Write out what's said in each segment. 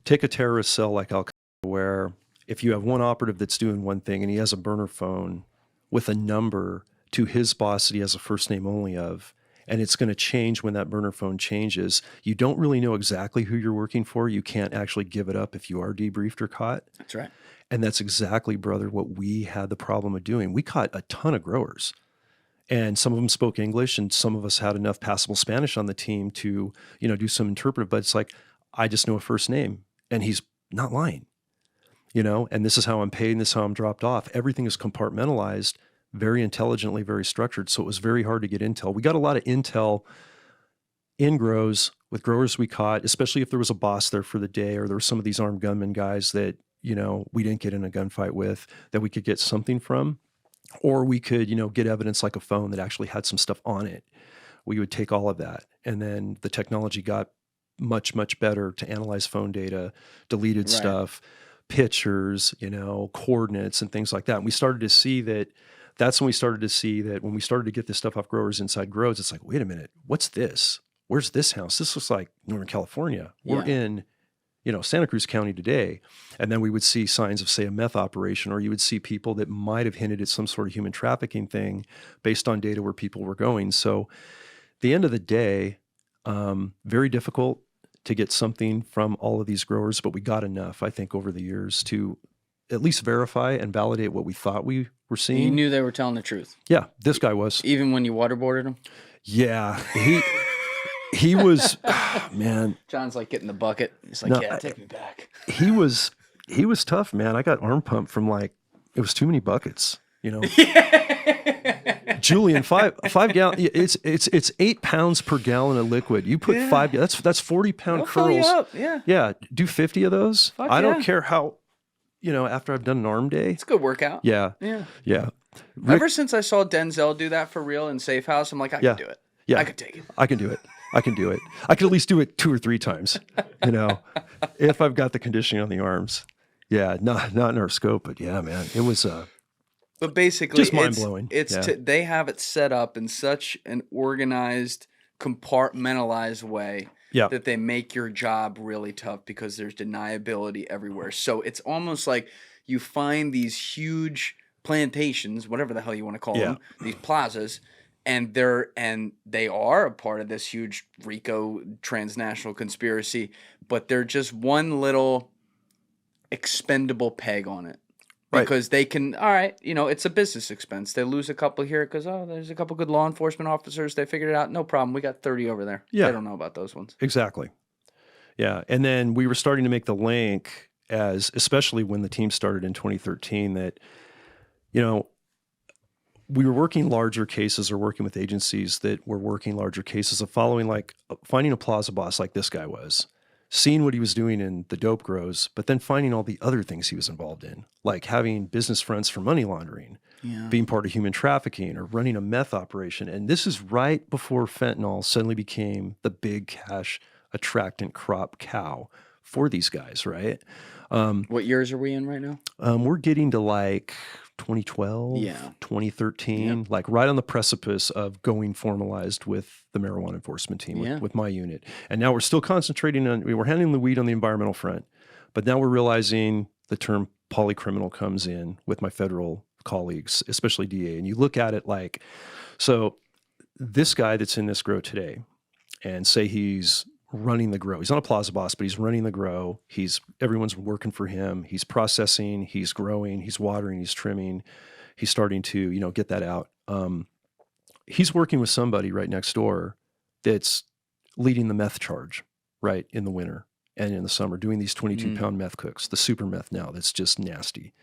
take a terrorist cell like Al Qaeda, where if you have one operative that's doing one thing and he has a burner phone with a number to his boss that he has a first name only of, and it's going to change when that burner phone changes, you don't really know exactly who you're working for. You can't actually give it up if you are debriefed or caught. That's right. And that's exactly, brother, what we had the problem of doing. We caught a ton of growers. And some of them spoke English, and some of us had enough passable Spanish on the team to, do some interpretive. But it's like, I just know a first name, and he's not lying, and this is how I'm paid, and this is how I'm dropped off. Everything is compartmentalized, very intelligently, very structured. So it was very hard to get intel. We got a lot of intel in grows with growers we caught, especially if there was a boss there for the day, or there were some of these armed gunman guys that, we didn't get in a gunfight with, that we could get something from. Or we could, get evidence like a phone that actually had some stuff on it. We would take all of that. And then the technology got much, much better to analyze phone data, deleted stuff, pictures, coordinates and things like that. And we started to see that. That's when we started to see that when we started to get this stuff off growers inside grows, it's like, wait a minute, what's this? Where's this house? This looks like Northern California. We're in Santa Cruz County today. And then we would see signs of, say, a meth operation, or you would see people that might have hinted at some sort of human trafficking thing based on data where people were going. So at the end of the day, very difficult to get something from all of these growers, but we got enough, I think, over the years to at least verify and validate what we thought we were seeing. You knew they were telling the truth. Yeah, this guy was. Even when you waterboarded him? Yeah, he was, man. John's like getting the bucket. He's like, take me back. He was tough, man. I got arm pumped from it was too many buckets, Julian, five gallon. It's 8 pounds per gallon of liquid. You put 5. That's 40-pound curls. Up. Yeah. Do 50 of those. I don't care how. After I've done an arm day, it's a good workout. Yeah. Ever since I saw Denzel do that for real in Safe House, I'm like, I can do it. Yeah, I could take it. I can do it. I could at least do it 2 or 3 times, if I've got the conditioning on the arms. Yeah, not in our scope, but yeah, man, it was but basically just mind blowing. They have it set up in such an organized, compartmentalized way that they make your job really tough because there's deniability everywhere. So it's almost like you find these huge plantations, whatever the hell you want to call them, these plazas. And they are a part of this huge RICO transnational conspiracy, but they're just one little expendable peg on it. Because they can, all right, it's a business expense. They lose a couple here because, there's a couple good law enforcement officers. They figured it out. No problem. We got 30 over there. Yeah. They don't know about those ones. Exactly. Yeah. And then we were starting to make the link especially when the team started in 2013 that, we were working larger cases or working with agencies that were working larger cases of finding a plaza boss like this guy was, seeing what he was doing in the dope grows, but then finding all the other things he was involved in, like having business fronts for money laundering, being part of human trafficking, or running a meth operation. And this is right before fentanyl suddenly became the big cash attractant crop cow for these guys, right? What years are we in right now? We're getting to 2012, 2013, right on the precipice of going formalized with the marijuana enforcement team, with my unit. And now we're still concentrating we're handling the weed on the environmental front, but now we're realizing the term polycriminal comes in with my federal colleagues, especially DA. And you look at it so this guy that's in this grow today, and say he's running the grow. He's not a plaza boss, but he's running the grow. Everyone's working for him. He's processing, he's growing, he's watering, he's trimming. He's starting to, get that out. He's working with somebody right next door that's leading the meth charge, right, in the winter and in the summer, doing these 22-pound meth cooks, the super meth now that's just nasty.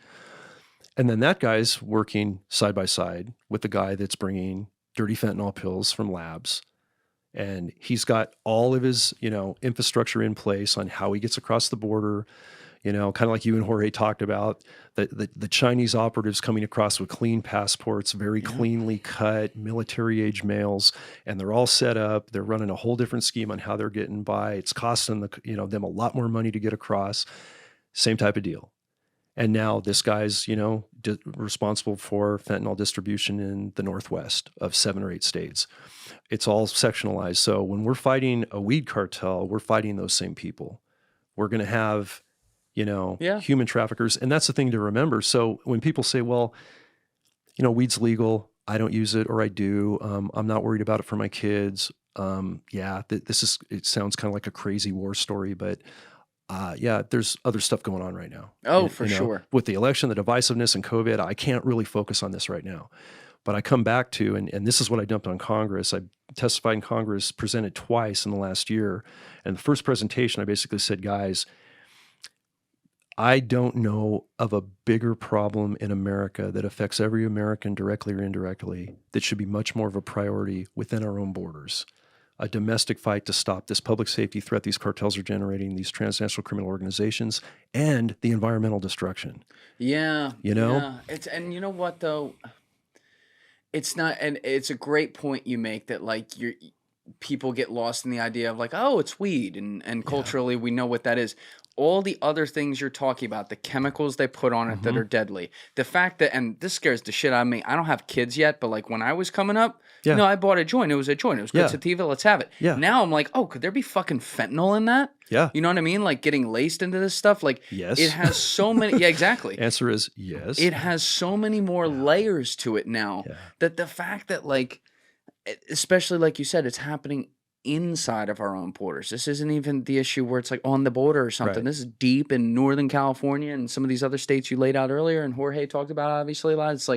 And then that guy's working side by side with the guy that's bringing dirty fentanyl pills from labs. And he's got all of his, infrastructure in place on how he gets across the border, kind of like you and Jorge talked about, the Chinese operatives coming across with clean passports, very cleanly cut, military-age males, and they're all set up. They're running a whole different scheme on how they're getting by. It's costing them a lot more money to get across. Same type of deal. And now this guy's, responsible for fentanyl distribution in the Northwest of 7 or 8 states. It's all sectionalized. So when we're fighting a weed cartel, we're fighting those same people. We're going to have, human traffickers. And that's the thing to remember. So when people say, well, weed's legal, I don't use it, or I do, I'm not worried about it for my kids. It sounds kind of like a crazy war story, but there's other stuff going on right now. Oh, for sure. With the election, the divisiveness, and COVID, I can't really focus on this right now. But I come back to, and this is what I dumped on Congress. I testified in Congress, presented twice in the last year. And the first presentation, I basically said, guys, I don't know of a bigger problem in America that affects every American directly or indirectly that should be much more of a priority within our own borders. A domestic fight to stop this public safety threat these cartels are generating, these transnational criminal organizations, and the environmental destruction. Yeah. Yeah. And you know what, though? It's not, and it's a great point you make that people get lost in the idea of oh, it's weed, and culturally we know what that is. All the other things you're talking about, the chemicals they put on it that are deadly, the fact that, and this scares the shit out of me. I don't have kids yet, but when I was coming up, I bought a joint. It was a joint. It was good sativa. Let's have it. Yeah. Now I'm like, oh, could there be fucking fentanyl in that? Yeah. You know what I mean? Getting laced into this stuff. Yes. It has so many. Yeah, exactly. Answer is yes. It has so many more layers to it now that the fact that especially like you said, it's happening inside of our own borders. This isn't even the issue where it's on the border or something. Right. This is deep in Northern California and some of these other states you laid out earlier, and Jorge talked about obviously a lot. It's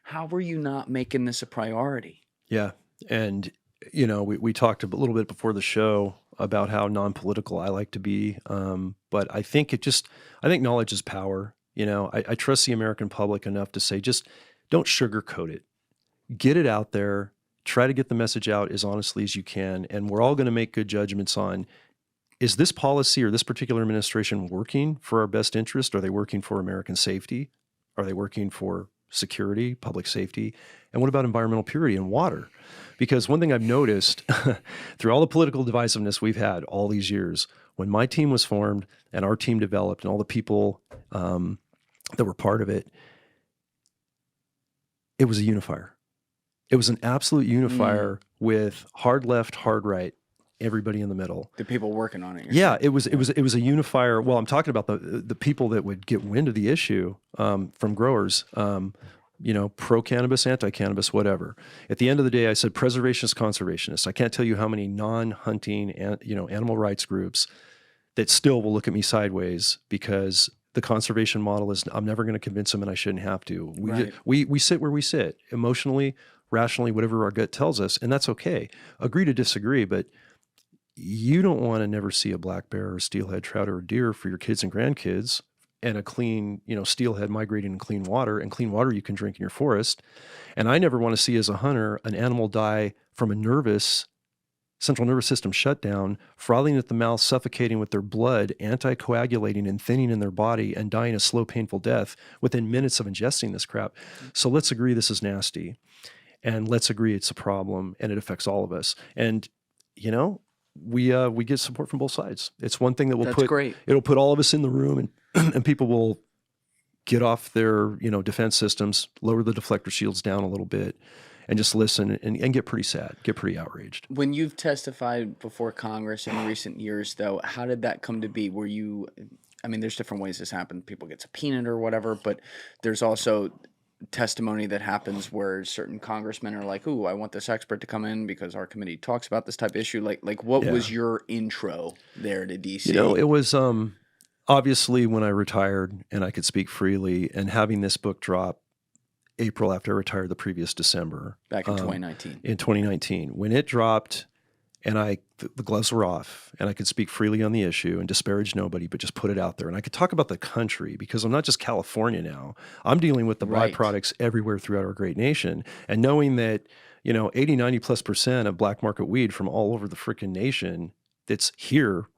how are you not making this a priority? Yeah. And, we talked a little bit before the show about how non-political I like to be. But I think I think knowledge is power. I trust the American public enough to say, just don't sugarcoat it. Get it out there. Try to get the message out as honestly as you can. And we're all going to make good judgments on, is this policy or this particular administration working for our best interest? Are they working for American safety? Are they working for security, public safety? And what about environmental purity and water? Because one thing I've noticed through all the political divisiveness we've had all these years, when my team was formed and our team developed and all the people that were part of it, it was a unifier. It was an absolute unifier with hard left, hard right, everybody in the middle. The people working on it. Yeah, it was a unifier. Well, I'm talking about the people that would get wind of the issue from growers, pro-cannabis, anti-cannabis, whatever. At the end of the day, I said preservationist, conservationist. I can't tell you how many non-hunting, animal rights groups that still will look at me sideways because the conservation model is, I'm never going to convince them and I shouldn't have to. We sit where we sit, emotionally, rationally, whatever our gut tells us, and that's okay. Agree to disagree, but you don't want to never see a black bear or steelhead trout or a deer for your kids and grandkids, and a clean, steelhead migrating in clean water you can drink in your forest. And I never want to see, as a hunter, an animal die from a central nervous system shutdown, frothing at the mouth, suffocating with their blood, anticoagulating and thinning in their body, and dying a slow, painful death within minutes of ingesting this crap. So let's agree this is nasty. And let's agree it's a problem and it affects all of us. And, we get support from both sides. It's one thing that will it'll put all of us in the room, and people will get off their, defense systems, lower the deflector shields down a little bit, and just listen and get pretty sad, get pretty outraged. When you've testified before Congress in recent years, though, how did that come to be? Were you, there's different ways this happened. People get subpoenaed or whatever, but there's also testimony that happens where certain congressmen are like, ooh, I want this expert to come in because our committee talks about this type of issue. What was your intro there to DC? It was obviously when I retired and I could speak freely, and having this book drop April after I retired the previous December. Back in 2019. In 2019. When it dropped and the gloves were off and I could speak freely on the issue and disparage nobody, but just put it out there. And I could talk about the country, because I'm not just California now. I'm dealing with the byproducts everywhere throughout our great nation. And knowing that, 80, 90+% of black market weed from all over the freaking nation, that's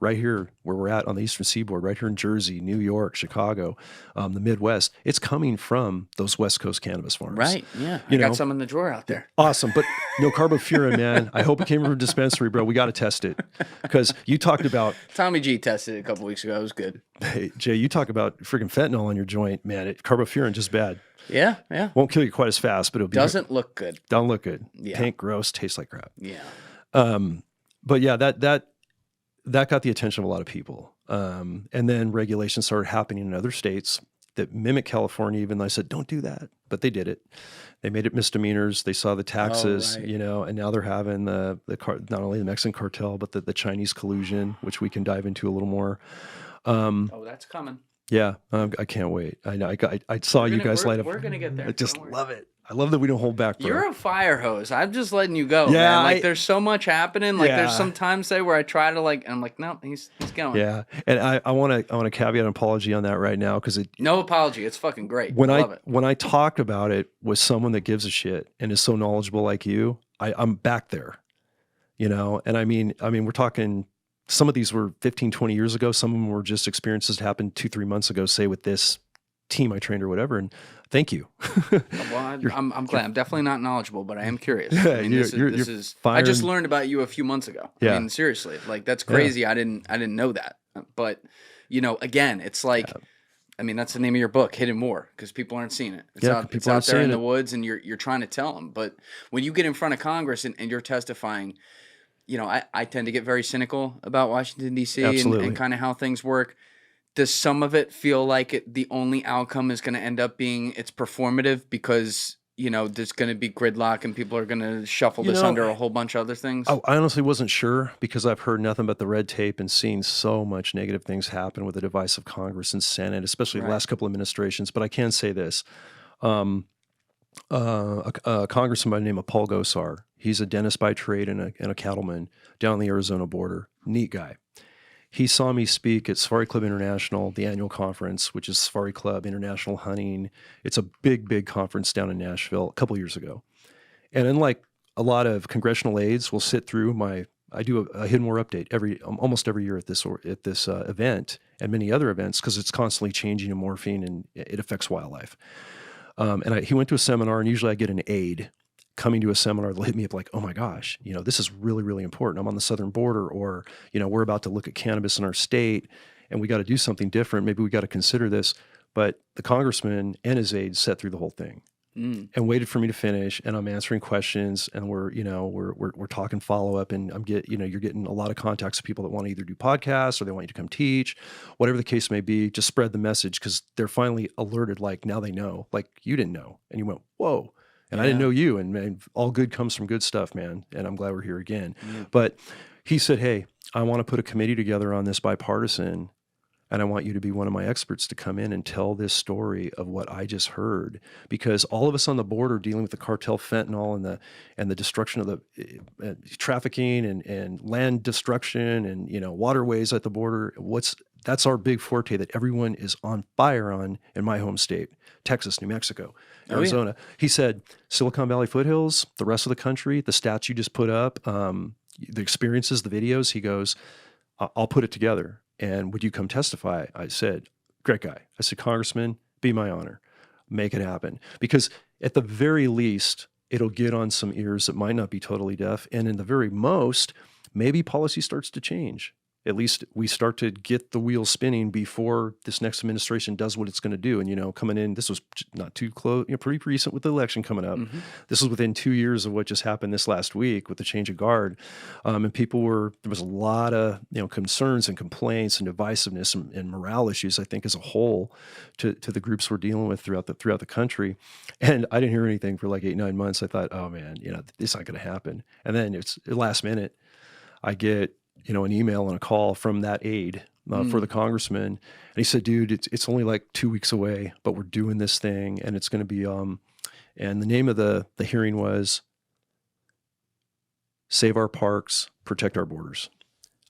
right here where we're at on the Eastern Seaboard, right here in Jersey, New York, Chicago, the Midwest, it's coming from those West Coast cannabis farms. Right, yeah. I got some in the drawer out there. Awesome, but no carbofuran, man. I hope it came from a dispensary, bro. We got to test it, because you talked about... Tommy G tested it a couple weeks ago. It was good. Hey, Jay, you talk about freaking fentanyl on your joint, man. Carbofuran, just bad. Yeah. Won't kill you quite as fast, but it'll be... Doesn't look good. Don't look good. Yeah. Taint gross, tastes like crap. Yeah. But yeah, that got the attention of a lot of people. And then regulations started happening in other states that mimic California, even though I said, don't do that. But they did it. They made it misdemeanors. They saw the taxes, right. And now they're having not only the Mexican cartel, but the Chinese collusion, which we can dive into a little more. That's coming. Yeah, I can't wait. I know. I saw you guys light up. We're gonna get there. I just love it. I love that we don't hold back, bro. You're a fire hose. I'm just letting you go, man. Like, there's so much happening. Like, there's some times where I try to I'm like, no, he's going. Yeah, and I want to caveat an apology on that right now because no apology. It's fucking great. When I talk about it with someone that gives a shit and is so knowledgeable like you, I'm back there, And I mean, we're talking. Some of these were 15, 20 years ago. Some of them were just experiences that happened 2-3 months ago, say with this team I trained or whatever. And thank you. Well, I'm glad. I'm definitely not knowledgeable, but I am curious. I mean, this is I just learned about you a few months ago. Yeah. I mean, seriously, that's crazy. Yeah. I didn't know that. But, again, it's like, I mean, that's the name of your book, Hidden War, because people aren't seeing it. It's out there in the woods, and you're trying to tell them. But when you get in front of Congress and you're testifying, I tend to get very cynical about Washington, D.C. and kind of how things work. Does some of it feel like the only outcome is going to end up being it's performative because, there's going to be gridlock and people are going to shuffle this under a whole bunch of other things? I honestly wasn't sure because I've heard nothing but the red tape and seen so much negative things happen with the divisive Congress and Senate, especially the last couple of administrations. But I can say this. A congressman by the name of Paul Gosar. He's a dentist by trade and a cattleman down the Arizona border. Neat guy. He saw me speak at Safari Club International, the annual conference, which is Safari Club International Hunting. It's a big, big conference down in Nashville a couple years ago. And unlike a lot of congressional aides will sit through I do a Hidden War update almost every year at this event and many other events because it's constantly changing and morphing and it affects wildlife. He went to a seminar, and usually I get an aide coming to a seminar. They'll hit me up like, oh my gosh, this is really, really important. I'm on the southern border, or, we're about to look at cannabis in our state and we got to do something different. Maybe we got to consider this. But the congressman and his aide sat through the whole thing and waited for me to finish. And I'm answering questions, and we're talking follow up, and you're getting a lot of contacts of people that want to either do podcasts or they want you to come teach, whatever the case may be. Just spread the message because they're finally alerted. Like now they know. Like you didn't know, and you went, whoa. And I didn't know you, and man, all good comes from good stuff, man. And I'm glad we're here again. Yeah. But he said, hey, I want to put a committee together on this bipartisan, and I want you to be one of my experts to come in and tell this story of what I just heard. Because all of us on the border dealing with the cartel fentanyl and the destruction of the trafficking and land destruction and waterways at the border, that's our big forte that everyone is on fire on in my home state, Texas, New Mexico, Arizona. Oh, yeah. He said, Silicon Valley foothills, the rest of the country, the stats you just put up, the experiences, the videos, he goes, I'll put it together. And would you come testify? I said, great guy. I said, Congressman, be my honor. Make it happen. Because at the very least, it'll get on some ears that might not be totally deaf. And in the very most, maybe policy starts to change. At least we start to get the wheels spinning before this next administration does what it's going to do. And, coming in, this was not too close, pretty recent with the election coming up. Mm-hmm. This was within 2 years of what just happened this last week with the change of guard. And there was a lot of, concerns and complaints and divisiveness and morale issues, I think, as a whole to the groups we're dealing with throughout the country. And I didn't hear anything for like 8-9 months. I thought, oh man, it's not going to happen. And then it's the last minute, I get, an email and a call from that aide for the congressman. And he said, dude, it's only like 2 weeks away, but we're doing this thing and it's going to be, and the name of the hearing was Save Our Parks, Protect Our Borders.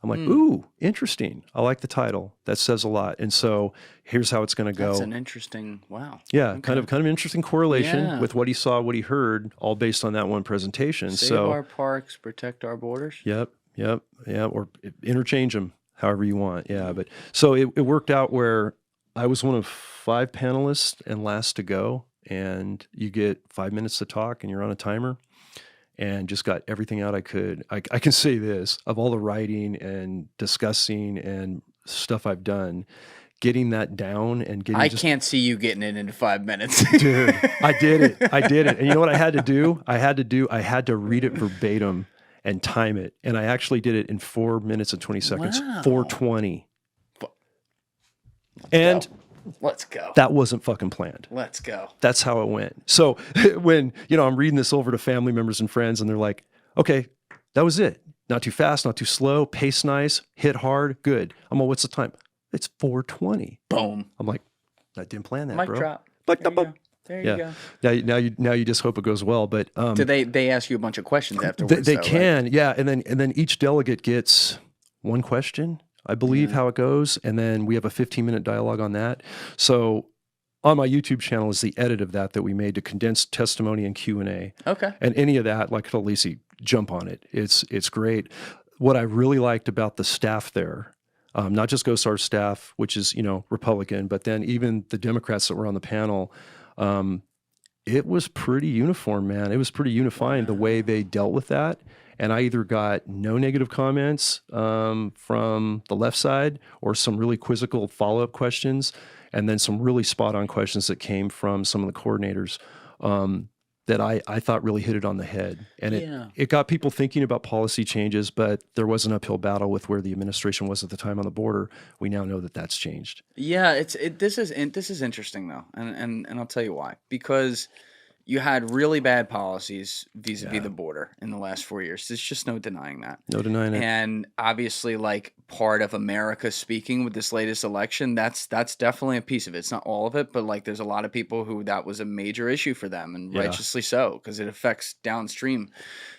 I'm like, ooh, interesting. I like the title. That says a lot. And so here's how it's going to go. That's an interesting, wow. Yeah, okay. kind of an interesting correlation with what he saw, what he heard, all based on that one presentation. Save our parks, protect our borders. Yep. Or interchange them however you want. Yeah. But so it worked out where I was one of 5 panelists and last to go, and you get 5 minutes to talk and you're on a timer, and just got everything out I could. I can say this, of all the writing and discussing and stuff I've done, getting that down and getting. I can't see you getting it into 5 minutes. Dude, I did it. And you know what I had to do? I had to read it verbatim and time it. And I actually did it in 4 minutes and 20 seconds, 4:20. And let's go. That wasn't fucking planned. Let's go. That's how it went. So when, I'm reading this over to family members and friends and they're like, okay, that was it. Not too fast, not too slow, pace nice, hit hard, good. I'm like, what's the time? It's 4:20. Boom. I'm like, I didn't plan that, Mic bro. drop. There you go. Now you just hope it goes well. But do they ask you a bunch of questions afterwards? They can, right? Yeah. And then each delegate gets one question, I believe, how it goes, and then we have a 15-minute dialogue on that. So on my YouTube channel is the edit of that we made to condense testimony and Q&A. Okay. And any of that, like Lacey, jump on it. It's great. What I really liked about the staff there, not just GOSAR staff, which is Republican, but then even the Democrats that were on the panel. It was pretty uniform, man. It was pretty unifying the way they dealt with that. And I either got no negative comments from the left side or some really quizzical follow-up questions, and then some really spot-on questions that came from some of the coordinators that I thought really hit it on the head. And it got people thinking about policy changes, but there was an uphill battle with where the administration was at the time on the border. We now know that that's changed. Yeah, this is interesting though, and I'll tell you why. Because you had really bad policies vis-a-vis the border in the last 4 years. There's just no denying that. No denying it. And obviously, like, part of America speaking with this latest election, that's definitely a piece of it. It's not all of it, but like there's a lot of people who that was a major issue for them, and righteously so, because it affects downstream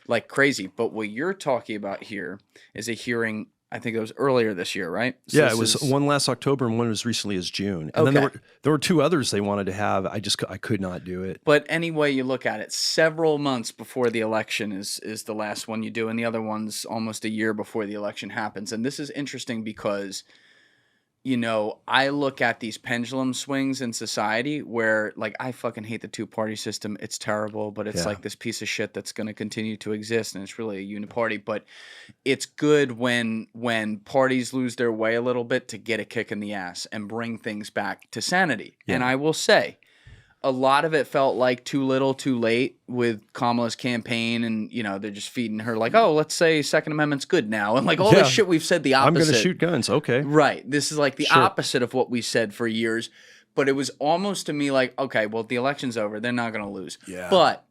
like crazy. But what you're talking about here is a hearing, I think it was earlier this year, right? So yeah, it was one last October and one as recently as June. And then there were two others they wanted to have. I could not do it. But any way you look at it, several months before the election is the last one you do, and the other one's almost a year before the election happens. And this is interesting because, I look at these pendulum swings in society where, like, I fucking hate the two-party system. It's terrible, but it's like this piece of shit that's going to continue to exist, and it's really a uniparty. But it's good when parties lose their way a little bit to get a kick in the ass and bring things back to sanity. Yeah. And I will say, a lot of it felt like too little, too late with Kamala's campaign, and they're just feeding her like, oh, let's say Second Amendment's good now, and like all this shit we've said the opposite. I'm going to shoot guns, okay? Right. This is like the opposite of what we said for years, but it was almost to me like, okay, well, the election's over, they're not going to lose. Yeah. But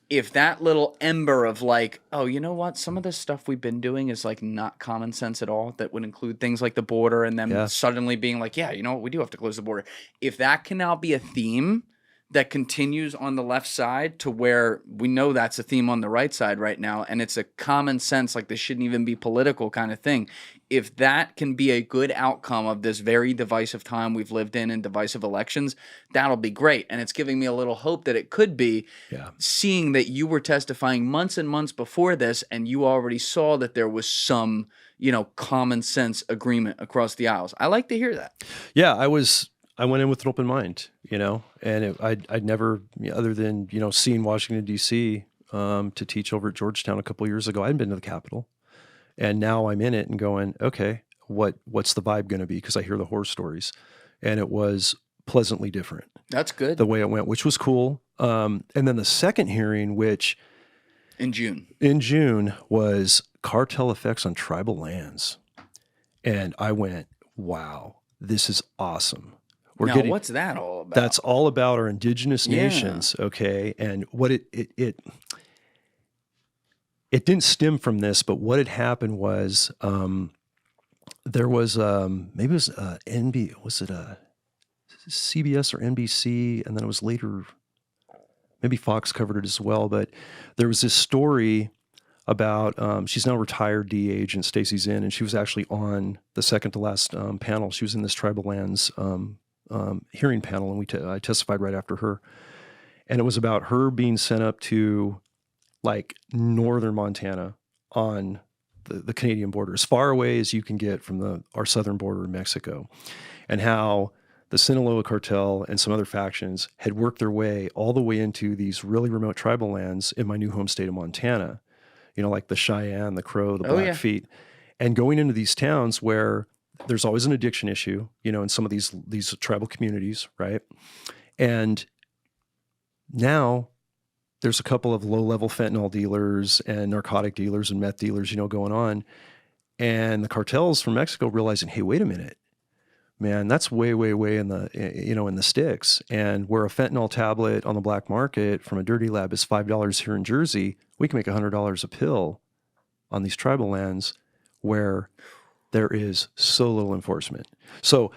if that little ember of like, oh, you know what, some of the stuff we've been doing is like not common sense at all, that would include things like the border, and then suddenly being like, yeah, you know what, we do have to close the border. If that can now be a theme that continues on the left side to where we know that's a theme on the right side right now, and it's a common sense, like this shouldn't even be political kind of thing. If that can be a good outcome of this very divisive time we've lived in and divisive elections, that'll be great. And it's giving me a little hope that it could be, seeing that you were testifying months and months before this, and you already saw that there was some, common sense agreement across the aisles. I like to hear that. Yeah, I went in with an open mind, and I'd never, other than, seeing Washington, D.C. To teach over at Georgetown a couple of years ago, I hadn't been to the Capitol. And now I'm in it and going, okay, what's the vibe going to be? Because I hear the horror stories. And it was pleasantly different. That's good. The way it went, which was cool. And then the second hearing, which... In June, was cartel effects on tribal lands. And I went, wow, this is awesome. What's that all about? That's all about our indigenous nations, okay? And what it didn't stem from this, but what had happened was there was maybe it was was it CBS or NBC, and then it was later maybe Fox covered it as well. But there was this story about she's now retired DEA agent Stacey Zinn, and she was actually on the second to last panel. She was in this tribal lands hearing panel, and I testified right after her. And it was about her being sent up to like northern Montana on the Canadian border, as far away as you can get from our southern border in Mexico, and how the Sinaloa cartel and some other factions had worked their way all the way into these really remote tribal lands in my new home state of Montana, like the Cheyenne, the Crow, the Blackfeet, and going into these towns where there's always an addiction issue, in some of these tribal communities, right? And now there's a couple of low-level fentanyl dealers and narcotic dealers and meth dealers, going on. And the cartels from Mexico realizing, hey, wait a minute. man, that's way, way, way in the, in the sticks. And where a fentanyl tablet on the black market from a dirty lab is $5 here in Jersey, we can make $100 a pill on these tribal lands where there is so little enforcement. So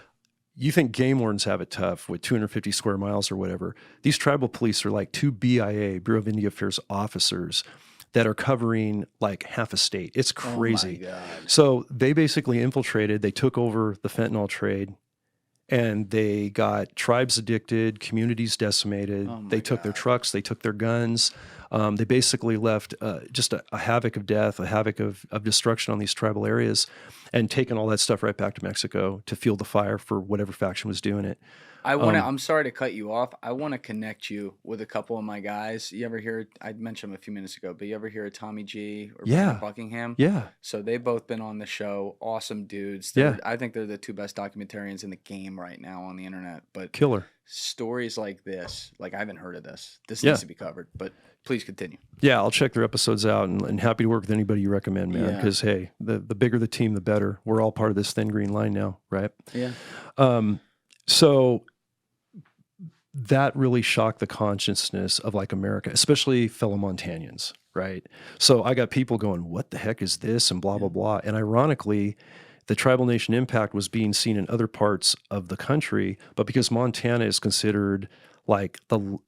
you think game wardens have it tough with 250 square miles or whatever. These tribal police are like 2 BIA, Bureau of Indian Affairs officers that are covering like half a state. It's crazy. Oh my God. So they basically infiltrated, they took over the fentanyl trade, and they got tribes addicted, communities decimated. They took their trucks, they took their guns. They basically left just a havoc of death, a havoc of destruction on these tribal areas, and taken all that stuff right back to Mexico to fuel the fire for whatever faction was doing it. I'm sorry to cut you off. I want to connect you with a couple of my guys. You ever hear, I mentioned them a few minutes ago, but you ever hear of Tommy G or Brandon Buckingham? Yeah. So they've both been on the show. Awesome dudes. I think they're the two best documentarians in the game right now on the internet. But killer stories like this, like I haven't heard of this. This needs to be covered, but please continue. Yeah, I'll check their episodes out and happy to work with anybody you recommend, man. Because, hey, the bigger the team, the better. We're all part of this thin green line now, right? Yeah. So that really shocked the consciousness of like America, especially fellow Montanians, right? So I got people going, what the heck is this? And blah, blah, blah. And ironically, the tribal nation impact was being seen in other parts of the country, but because Montana is considered like the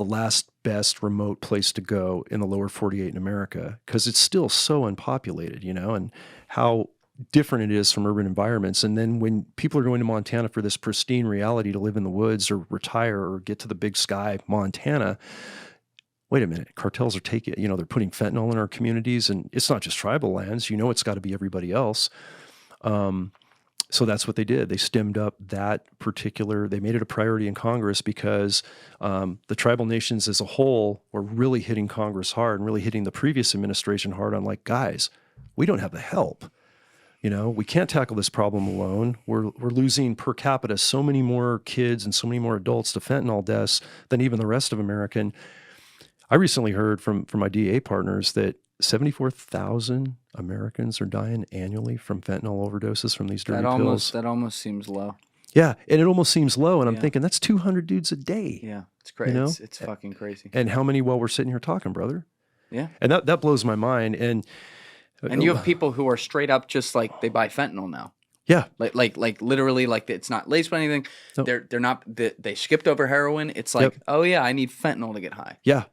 last best remote place to go in the lower 48 in America, because it's still so unpopulated, and how different it is from urban environments. And then when people are going to Montana for this pristine reality to live in the woods or retire or get to the big sky, Montana, wait a minute, cartels are taking, they're putting fentanyl in our communities, and it's not just tribal lands, it's got to be everybody else. So that's what they did. They stemmed up they made it a priority in Congress because the tribal nations as a whole were really hitting Congress hard and really hitting the previous administration hard on like, guys, we don't have the help. We can't tackle this problem alone. We're losing per capita so many more kids and so many more adults to fentanyl deaths than even the rest of America. And I recently heard from my DEA partners that 74,000 Americans are dying annually from fentanyl overdoses from these dirty pills. That almost seems low. Yeah, and it almost seems low. And I'm thinking that's 200 dudes a day. Yeah, it's crazy. It's fucking crazy. And how many while we're sitting here talking, brother? Yeah. And that blows my mind. And you have people who are straight up just like they buy fentanyl now. Yeah. Like literally, like it's not laced with anything. No. They're not. They skipped over heroin. It's like, oh yeah, I need fentanyl to get high. Yeah.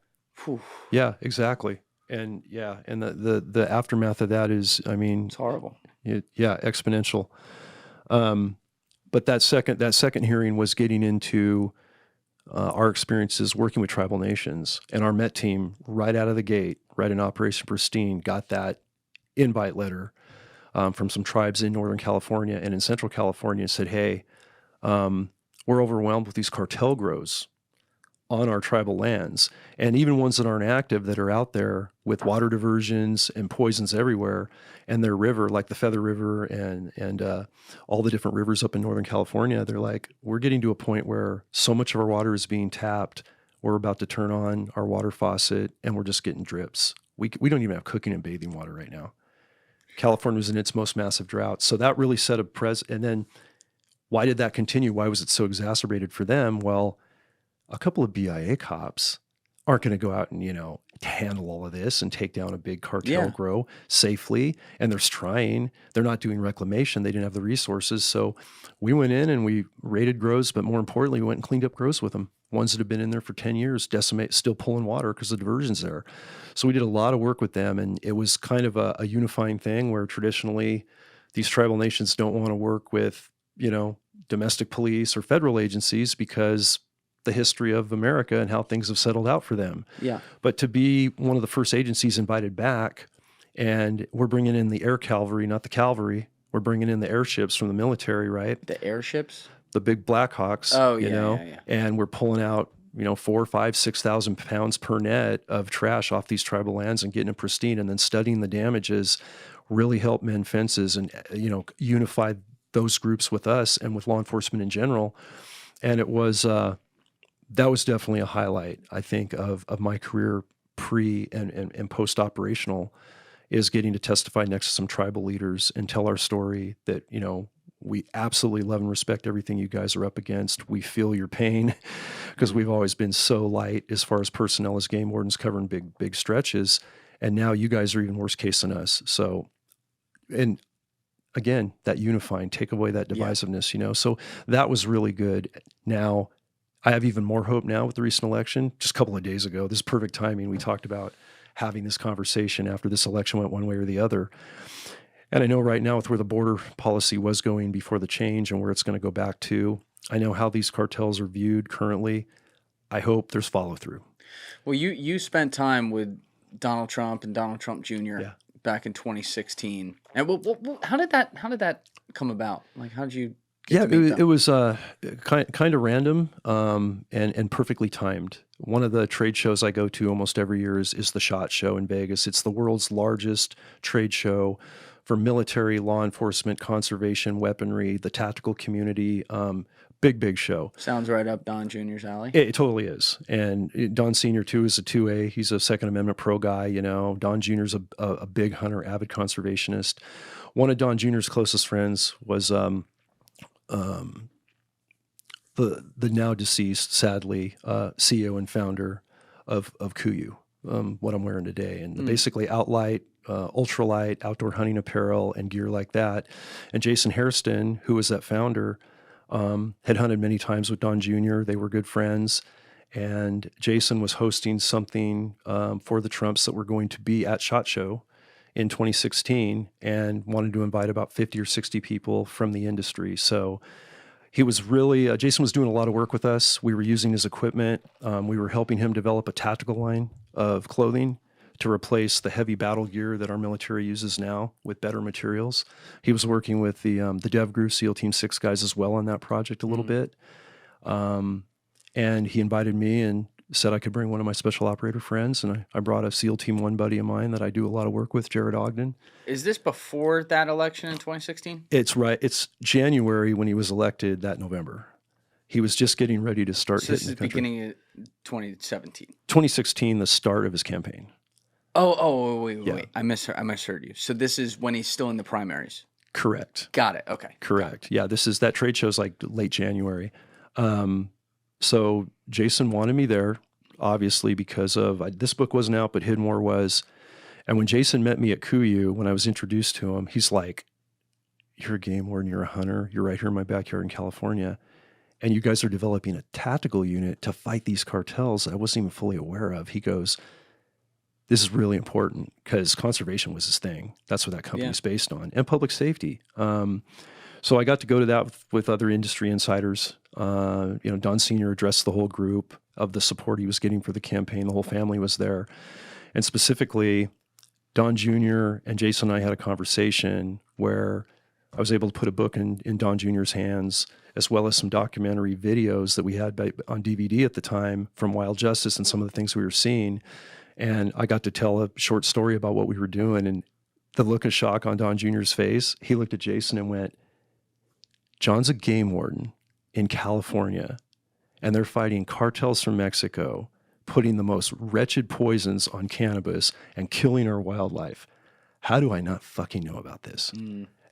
Whew. Yeah, exactly. And the aftermath of that is, it's horrible. Exponential. But that second hearing was getting into our experiences working with tribal nations, and our Met team right out of the gate, right in Operation Pristine, got that invite letter from some tribes in Northern California and in Central California, and said, hey, we're overwhelmed with these cartel grows on our tribal lands, and even ones that aren't active that are out there with water diversions and poisons everywhere, and their river, like the Feather River and all the different rivers up in Northern California, they're like, we're getting to a point where so much of our water is being tapped, we're about to turn on our water faucet, and we're just getting drips. We don't even have cooking and bathing water right now. California was in its most massive drought. So that really set a and then why did that continue? Why was it so exacerbated for them? Well, a couple of BIA cops aren't going to go out and, handle all of this and take down a big cartel grow safely. And they're trying. They're not doing reclamation. They didn't have the resources. So we went in and we raided grows, but more importantly, we went and cleaned up grows with them. Ones that have been in there for 10 years, still pulling water because the diversion's there. So we did a lot of work with them, and it was kind of a unifying thing where traditionally these tribal nations don't want to work with, domestic police or federal agencies because the history of America and how things have settled out for them. Yeah. But to be one of the first agencies invited back, and we're bringing in the air cavalry, not the cavalry. We're bringing in the airships from the military, right? The airships? The big Blackhawks, yeah. And we're pulling out, 4, 5, 6,000 pounds per net of trash off these tribal lands and getting it pristine, and then studying the damages really helped mend fences and, unify those groups with us and with law enforcement in general. And it was, that was definitely a highlight, I think, of my career pre and post-operational, is getting to testify next to some tribal leaders and tell our story that, We absolutely love and respect everything you guys are up against. We feel your pain because we've always been so light as far as personnel as game wardens covering big stretches. And now you guys are even worse case than us. So, and again, that unifying, take away that divisiveness, you know, so that was really good. Now I have even more hope now with the recent election. Just a couple of days ago, this is perfect timing. We talked about having this conversation after this election went one way or the other. And I know right now with where the border policy was going before the change and where it's going to go back to, I know how these cartels are viewed currently. I hope there's follow through. Well, you spent time with Donald Trump and Donald Trump Jr. Back in 2016. And how did that come about? Like, how did you get to meet them? It was kind of random and perfectly timed. One of the trade shows I go to almost every year is the SHOT Show in Vegas. It's the world's largest trade show for military, law enforcement, conservation, weaponry, the tactical community. Big show. Sounds right up Don Jr.'s alley. It totally is. And Don Sr. too is a 2A. He's a Second Amendment pro guy, you know. Don Jr.'s a big hunter, avid conservationist. One of Don Jr.'s closest friends was the now deceased, sadly, CEO and founder of KUIU, what I'm wearing today. And basically outlight, ultralight, outdoor hunting apparel and gear like that. And Jason Hairston, who was that founder, had hunted many times with Don Jr. They were good friends. And Jason was hosting something for the Trumps that were going to be at SHOT Show in 2016 and wanted to invite about 50 or 60 people from the industry. So he was really, Jason was doing a lot of work with us. We were using his equipment. We were helping him develop a tactical line of clothing to replace the heavy battle gear that our military uses now with better materials. He was working with the Dev Group, SEAL Team 6 guys as well on that project a little bit. And he invited me and said I could bring one of my special operator friends. And I brought a SEAL Team 1 buddy of mine that I do a lot of work with, Jared Ogden. Is this before that election in 2016? It's right. It's January when he was elected that November. He was just getting ready to start hitting the country. This is beginning of 2017. 2016, the start of his campaign. Wait. I misheard you. So this is when he's still in the primaries. Correct. Got it. Okay. Correct. Yeah, that trade show's like late January. So Jason wanted me there, obviously, because of this book wasn't out, but Hidden War was. And when Jason met me at KUIU, when I was introduced to him, he's like, "You're a game warden, you're a hunter, you're right here in my backyard in California, and you guys are developing a tactical unit to fight these cartels that I wasn't even fully aware of." He goes, "This is really important," because conservation was his thing. That's what that company's based on, and public safety. So I got to go to that with other industry insiders. Don Sr. addressed the whole group of the support he was getting for the campaign. The whole family was there. And specifically, Don Jr. and Jason and I had a conversation where I was able to put a book in Don Jr.'s hands, as well as some documentary videos that we had on DVD at the time from Wild Justice and some of the things we were seeing. And I got to tell a short story about what we were doing. And the look of shock on Don Jr.'s face, he looked at Jason and went, "John's a game warden in California, and they're fighting cartels from Mexico, putting the most wretched poisons on cannabis and killing our wildlife. How do I not fucking know about this?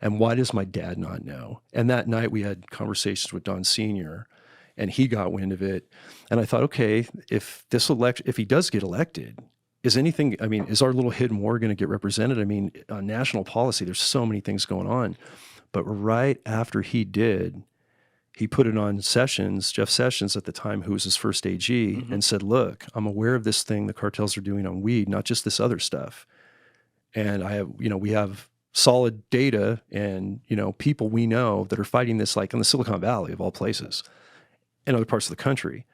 And why does my dad not know?" And that night we had conversations with Don Sr., and he got wind of it. And I thought, okay, if he does get elected, is our little hidden war going to get represented? I mean, on national policy, there's so many things going on. But right after he did, he put it on Sessions, Jeff Sessions at the time, who was his first AG, and said, "Look, I'm aware of this thing the cartels are doing on weed, not just this other stuff. And we have solid data and, people we know that are fighting this, like in the Silicon Valley of all places, and other parts of the country.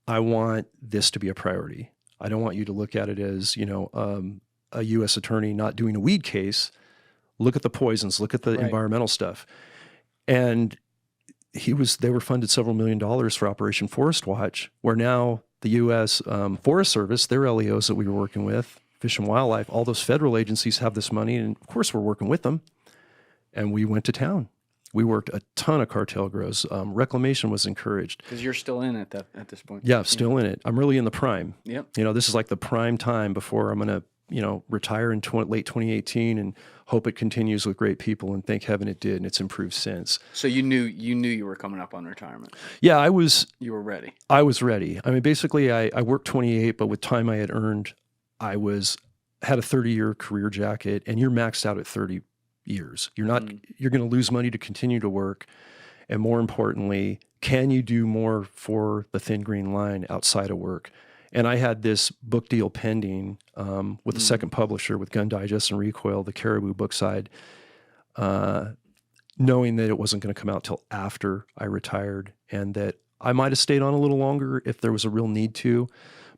I want this to be a priority. I don't want you to look at it as, a U.S. attorney not doing a weed case. Look at the poisons, look at the environmental stuff." And they were funded several $1 million for Operation Forest Watch, where now the U.S. Forest Service, their LEOs that we were working with, Fish and Wildlife, all those federal agencies have this money, and of course we're working with them. And we went to town. We worked a ton of cartel grows. Reclamation was encouraged. Because you're still in it at this point. Yeah, still in it. I'm really in the prime. Yep. This is like the prime time before I'm going to retire in late 2018 and hope it continues with great people, and thank heaven it did, and it's improved since. So you knew you were coming up on retirement. Yeah, You were ready. I was ready. I mean, basically I worked 28, but with time I had earned, had a 30-year career jacket, and you're maxed out at 30 years. You're going to lose money to continue to work. And more importantly, can you do more for the Thin Green Line outside of work? And I had this book deal pending with the second publisher, with Gun Digest and Recoil, the Caribou book side, knowing that it wasn't going to come out till after I retired, and that I might have stayed on a little longer if there was a real need to,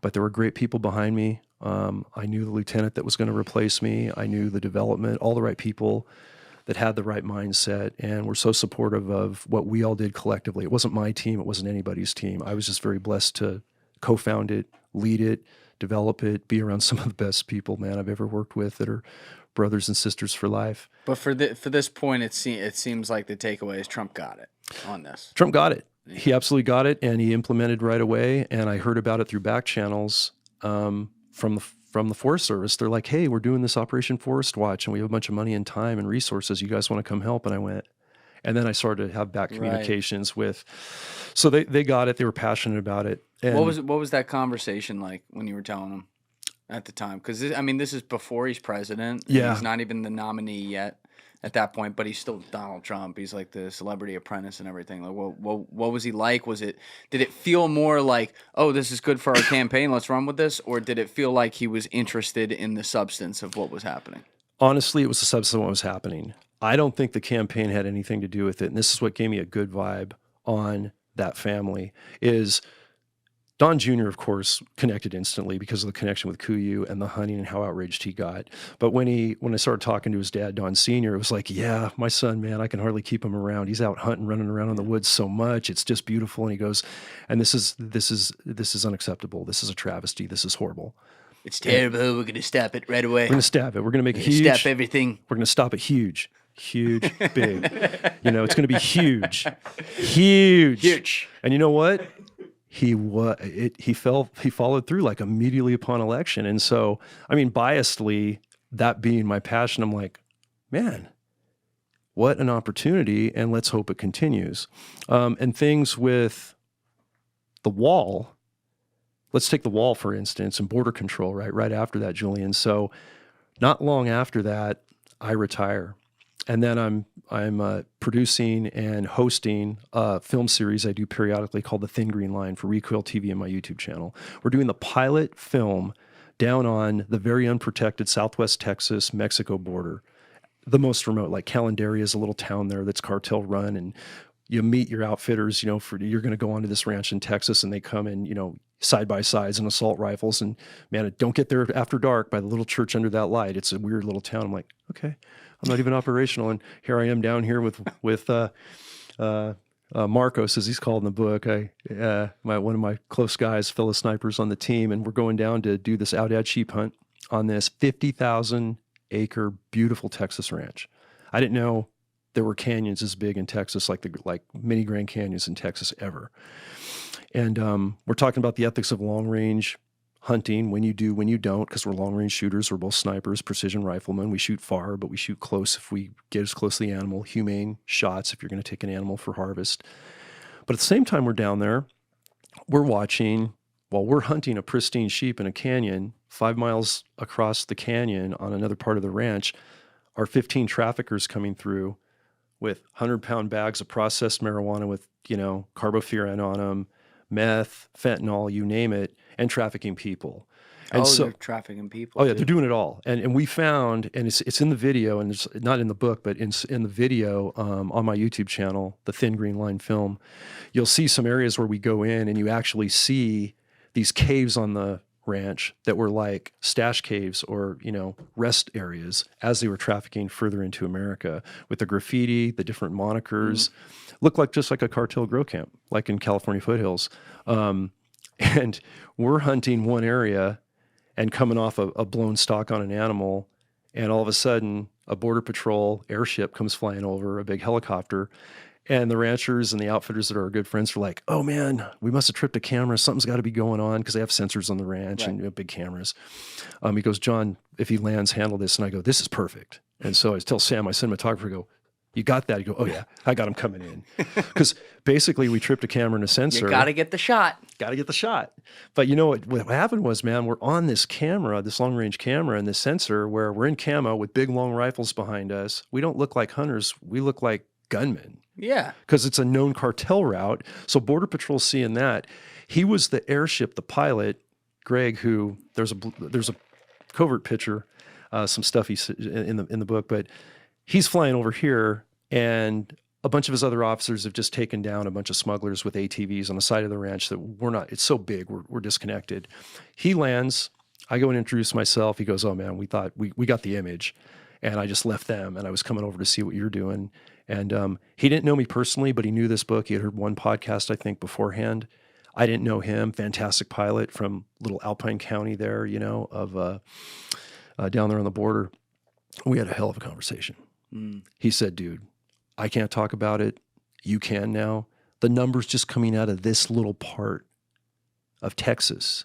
but there were great people behind me. I knew the lieutenant that was going to replace me. I knew the development, all the right people that had the right mindset, and were so supportive of what we all did collectively. It wasn't my team. It wasn't anybody's team. I was just very blessed to co-found it, lead it, develop it, be around some of the best people, man, I've ever worked with, that are brothers and sisters for life. But for this point, it seems like the takeaway is Trump got it on this. Trump got it. He absolutely got it, and he implemented right away. And I heard about it through back channels from the Forest Service. They're like, hey, we're doing this Operation Forest Watch, and we have a bunch of money and time and resources. You guys want to come help? And I went. And then I started to have back communications with. So they got it. They were passionate about it. And what was that conversation like when you were telling them at the time? Because this is before he's president. Yeah, he's not even the nominee yet at that point, but he's still Donald Trump. He's like the celebrity apprentice and everything. Like, what was he like? Did it feel more like, oh, this is good for our campaign, let's run with this, or did it feel like he was interested in the substance of what was happening? Honestly, it was the substance of what was happening. I don't think the campaign had anything to do with it, and this is what gave me a good vibe on that family. Is Don Jr., of course, connected instantly because of the connection with Kuyu and the hunting and how outraged he got. But when I started talking to his dad, Don Sr., it was like, yeah, my son, man, I can hardly keep him around. He's out hunting, running around in the woods so much. It's just beautiful. And he goes, and this is unacceptable. This is a travesty. This is horrible. It's terrible. We're going to stop it right away. We're going to stop it. We're going to make it huge. Stop everything. We're going to stop it huge. Huge, big. It's going to be huge. Huge. And you know what? He followed through like immediately upon election. And so, biasedly, that being my passion, I'm like, man, what an opportunity, and let's hope it continues. And things with the wall, let's take the wall, for instance, and border control, right after that, Julian. So not long after that, I retire. And then I'm producing and hosting a film series I do periodically called The Thin Green Line for Recoil TV and my YouTube channel. We're doing the pilot film down on the very unprotected Southwest Texas, Mexico border, the most remote. Like Calendaria is a little town there that's cartel run, and you meet your outfitters, you're going to go onto this ranch in Texas, and they come in, side by sides and assault rifles, and man, don't get there after dark by the little church under that light. It's a weird little town. I'm like, okay, I'm not even operational, and here I am down here with Marcos, as he's called in the book. One of my close guys, fellow snipers on the team, and we're going down to do this outad sheep hunt on this 50,000 acre beautiful Texas ranch. I didn't know there were canyons as big in Texas, like mini Grand Canyons in Texas ever. And we're talking about the ethics of long range hunting, when you do, when you don't, because we're long range shooters. We're both snipers, precision riflemen. We shoot far, but we shoot close if we get as close to the animal. Humane shots if you're going to take an animal for harvest. But at the same time we're down there, we're watching, while we're hunting a pristine sheep in a canyon, 5 miles across the canyon on another part of the ranch, are 15 traffickers coming through with 100-pound bags of processed marijuana with, carbofuran on them, meth, fentanyl, you name it, and trafficking people. And they're trafficking people. Oh yeah, they're doing it all. And we found, and it's in the video, and it's not in the book, but in the video on my YouTube channel, The Thin Green Line Film, you'll see some areas where we go in and you actually see these caves on the ranch that were like stash caves or, rest areas as they were trafficking further into America, with the graffiti, the different monikers. Looked like just like a cartel grow camp, like in California foothills. And we're hunting one area and coming off a blown stock on an animal, and all of a sudden a border patrol airship comes flying over, a big helicopter, And the ranchers and the outfitters that are our good friends were like, oh man, we must have tripped a camera. Something's got to be going on, because they have sensors on the ranch and big cameras. He goes, John, if he lands, handle this. And I go, this is perfect. And so I tell Sam, my cinematographer, I go, you got that? He go, oh yeah, I got him coming in. Because basically we tripped a camera and a sensor. You got to get the shot. Got to get the shot. But you know what happened was, man, we're on this camera, this long range camera and this sensor, where we're in camo with big long rifles behind us. We don't look like hunters. We look like gunmen. Yeah. Because it's a known cartel route. So Border Patrol seeing that. He was the airship, the pilot, Greg, who there's a covert picture, some stuff he's in the book, but he's flying over here, and a bunch of his other officers have just taken down a bunch of smugglers with ATVs on the side of the ranch that it's so big, we're disconnected. He lands, I go and introduce myself. He goes, oh man, we thought we got the image. And I just left them, and I was coming over to see what you're doing. And he didn't know me personally, but he knew this book. He had heard one podcast, I think, beforehand. I didn't know him. Fantastic pilot from little Alpine County there, of down there on the border. We had a hell of a conversation. He said, dude, I can't talk about it. You can now. The numbers just coming out of this little part of Texas.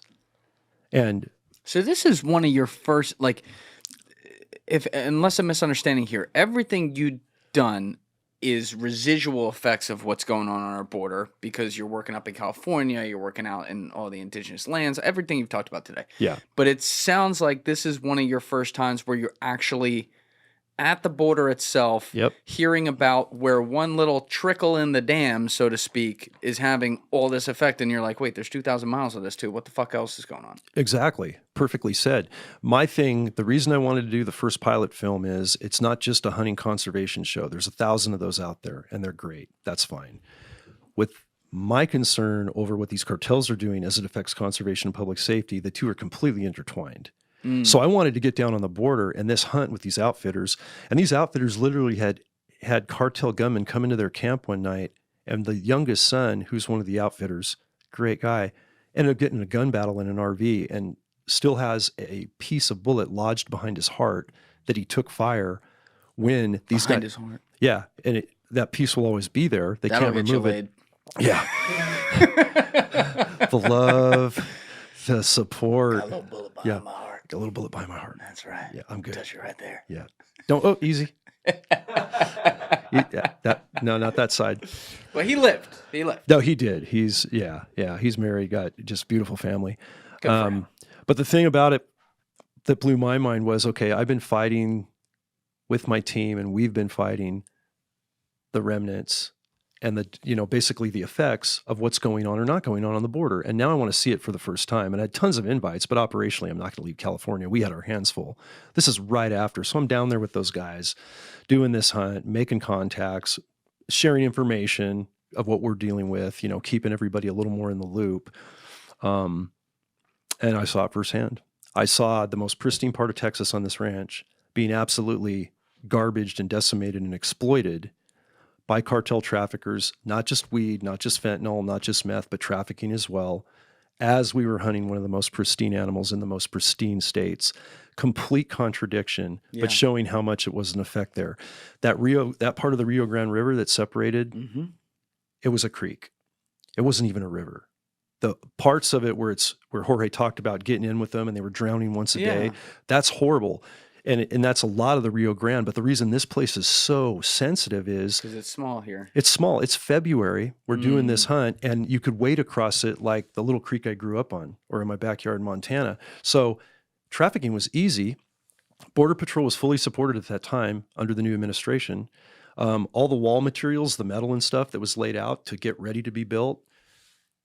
And so this is one of your first, unless I'm misunderstanding here, everything you've done is residual effects of what's going on our border, because you're working up in California, you're working out in all the indigenous lands, everything you've talked about today. Yeah. But it sounds like this is one of your first times where you're actually at the border itself, hearing about where one little trickle in the dam, so to speak, is having all this effect. And you're like, wait, there's 2,000 miles of this too. What the fuck else is going on? Exactly. Perfectly said. My thing, the reason I wanted to do the first pilot film is it's not just a hunting conservation show. There's 1,000 of those out there, and they're great. That's fine. With my concern over what these cartels are doing as it affects conservation and public safety, the two are completely intertwined. So I wanted to get down on the border and this hunt with these outfitters. And these outfitters literally had cartel gunmen come into their camp one night, and the youngest son, who's one of the outfitters, great guy, ended up getting in a gun battle in an RV and still has a piece of bullet lodged behind his heart that he took fire when these behind his heart. Yeah, and that piece will always be there. They can't remove it. Yeah. The love, the support. Got a little bullet behind my heart. A little bullet by my heart. That's right. Yeah, I'm good. Touch it right there. Yeah. Easy. No, not that side. Well, he lived. No, he did. He's married, got just beautiful family. Good for him. But the thing about it that blew my mind was, okay, I've been fighting with my team, and we've been fighting the remnants and basically the effects of what's going on or not going on the border. And now I want to see it for the first time. And I had tons of invites, but operationally, I'm not going to leave California. We had our hands full. This is right after. So I'm down there with those guys doing this hunt, making contacts, sharing information of what we're dealing with, keeping everybody a little more in the loop. And I saw it firsthand. I saw the most pristine part of Texas on this ranch being absolutely garbaged and decimated and exploited by cartel traffickers, not just weed, not just fentanyl, not just meth, but trafficking as well, as we were hunting one of the most pristine animals in the most pristine states. Complete contradiction, but showing how much it was an effect there. That part of the Rio Grande River that separated, it was a creek. It wasn't even a river. The parts of it where Jorge talked about getting in with them and they were drowning once a day, that's horrible. And that's a lot of the Rio Grande. But the reason this place is so sensitive is because it's small here. It's small. It's February. We're doing this hunt, and you could wade across it like the little creek I grew up on or in my backyard in Montana. So trafficking was easy. Border Patrol was fully supported at that time under the new administration. All the wall materials, the metal and stuff that was laid out to get ready to be built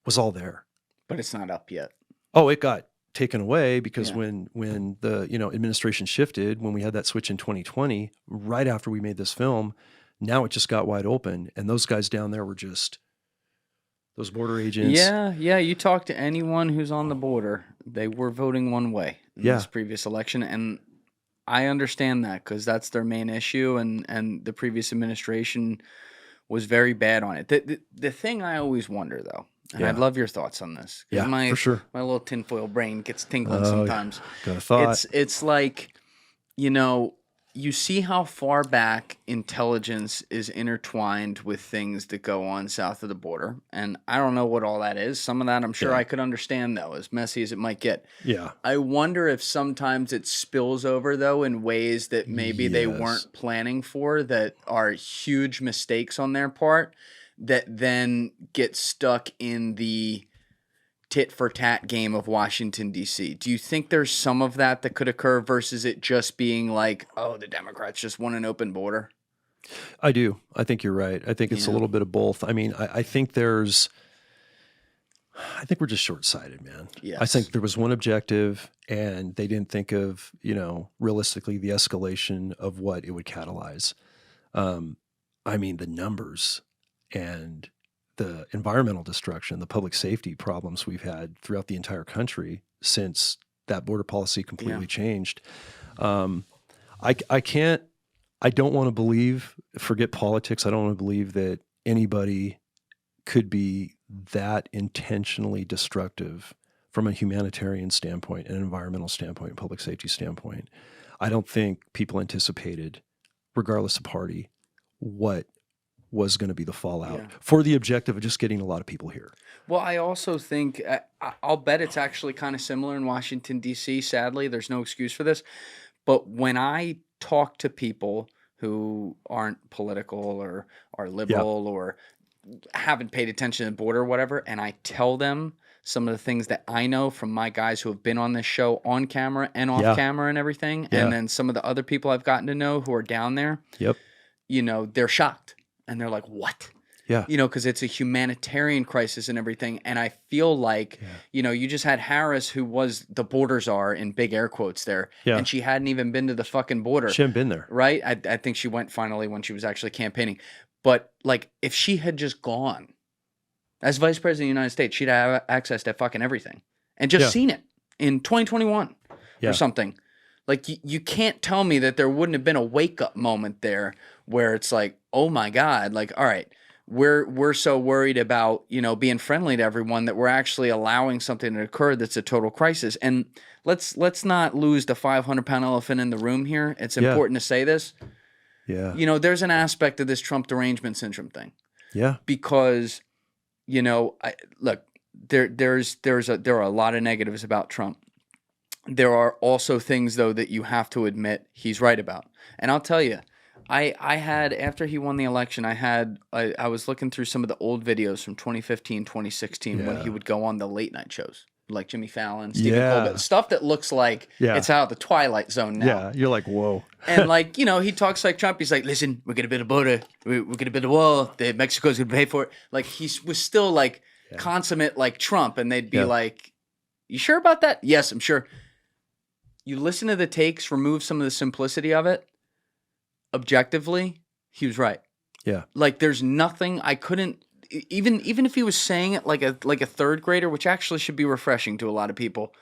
was all there. But it's not up yet. Oh, it got taken away because when the administration shifted, when we had that switch in 2020, right after we made this film, now it just got wide open, and those guys down there were just those border agents. Yeah. You talk to anyone who's on the border, they were voting one way in this previous election, and I understand that because that's their main issue, and the previous administration was very bad on it. The thing I always wonder though. And I'd love your thoughts on this. Yeah, for sure. My little tinfoil brain gets tingling sometimes. Got a thought. It's like, you see how far back intelligence is intertwined with things that go on south of the border. And I don't know what all that is. Some of that I'm sure I could understand, though, as messy as it might get. Yeah. I wonder if sometimes it spills over, though, in ways that maybe they weren't planning for, that are huge mistakes on their part, that then get stuck in the tit for tat game of Washington, D.C. Do you think there's some of that could occur versus it just being like, oh, the Democrats just want an open border? I do. I think you're right. I think it's a little bit of both. I mean, I think we're just short-sighted, man. Yes. I think there was one objective and they didn't think of, realistically the escalation of what it would catalyze. I mean, the numbers and the environmental destruction, the public safety problems we've had throughout the entire country since that border policy completely changed. I don't want to believe, forget politics, I don't want to believe that anybody could be that intentionally destructive from a humanitarian standpoint, an environmental standpoint, public safety standpoint. I don't think people anticipated, regardless of party, what was going to be the fallout for the objective of just getting a lot of people here. Well, I also think, I'll bet it's actually kind of similar in Washington, D.C. Sadly, there's no excuse for this. But when I talk to people who aren't political or are liberal or haven't paid attention to the border or whatever, and I tell them some of the things that I know from my guys who have been on this show on camera and off camera and everything, and then some of the other people I've gotten to know who are down there, they're shocked. And they're like, what? Yeah. Because it's a humanitarian crisis and everything. And I feel like, you just had Harris, who was the border czar in big air quotes there. Yeah. And she hadn't even been to the fucking border. She hadn't been there. Right? I think she went finally when she was actually campaigning. But, like, if she had just gone as vice president of the United States, she'd have access to fucking everything. And just seen it in 2021 or something. Like, you can't tell me that there wouldn't have been a wake-up moment there where it's like, oh my God, like, all right, we're so worried about, being friendly to everyone that we're actually allowing something to occur that's a total crisis. And let's not lose the 500-pound elephant in the room here. It's important to say this. Yeah. There's an aspect of this Trump derangement syndrome thing. Yeah. Because, look, there are a lot of negatives about Trump. There are also things, though, that you have to admit he's right about. And I'll tell you, I had, after he won the election, I was looking through some of the old videos from 2015, 2016, when he would go on the late night shows, like Jimmy Fallon, Stephen Colbert, stuff that looks like it's out of the Twilight Zone now. Yeah, you're like, whoa. And he talks like Trump. He's like, listen, we're going to build a border. We're going to build a wall. Mexico's going to pay for it. Like, he was still like consummate like Trump. And they'd be like, you sure about that? Yes, I'm sure. You listen to the takes, remove some of the simplicity of it. Objectively, he was right. Yeah. Like, there's nothing I couldn't, even if he was saying it like a third grader, which actually should be refreshing to a lot of people.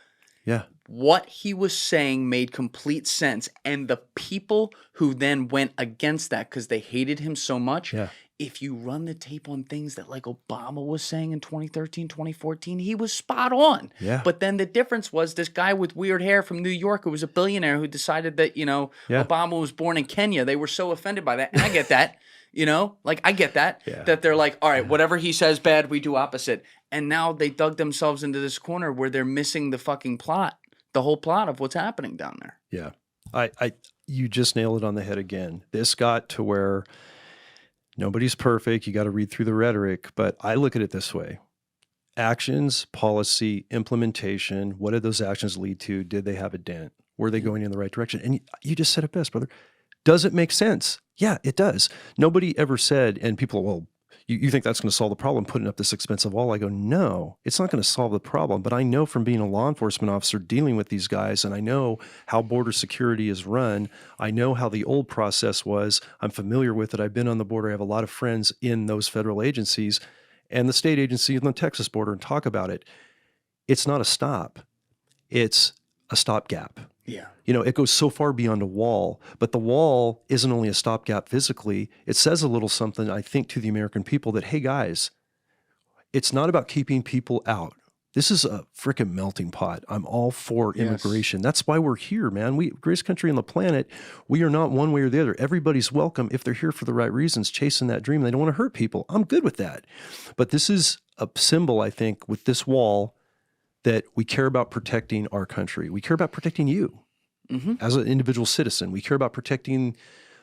Yeah. What he was saying made complete sense. And the people who then went against that because they hated him so much, if you run the tape on things that like Obama was saying in 2013, 2014, he was spot on. Yeah. But then the difference was this guy with weird hair from New York who was a billionaire who decided that, Obama was born in Kenya. They were so offended by that. And I get that, I get that, that they're like, all right, whatever he says bad, we do opposite. And now they dug themselves into this corner where they're missing the fucking plot, the whole plot of what's happening down there. Yeah. You just nailed it on the head again. This got to where nobody's perfect. You got to read through the rhetoric, but I look at it this way. Actions, policy, implementation, what did those actions lead to? Did they have a dent? Were they going in the right direction? And you just said it best, brother. Does it make sense? Yeah, it does. Nobody ever said, and people, well, you think that's going to solve the problem, putting up this expensive wall? I go, no, it's not going to solve the problem. But I know from being a law enforcement officer dealing with these guys, and I know how border security is run. I know how the old process was. I'm familiar with it. I've been on the border. I have a lot of friends in those federal agencies and the state agency on the Texas border and talk about it. It's not a stop. It's a stopgap. Yeah. It goes so far beyond a wall, but the wall isn't only a stopgap physically. It says a little something, I think, to the American people that, hey, guys, it's not about keeping people out. This is a freaking melting pot. I'm all for immigration. Yes. That's why we're here, man. Greatest country on the planet. We are not one way or the other. Everybody's welcome if they're here for the right reasons, chasing that dream. They don't want to hurt people. I'm good with that. But this is a symbol, I think, with this wall that we care about protecting our country. We care about protecting you as an individual citizen. We care about protecting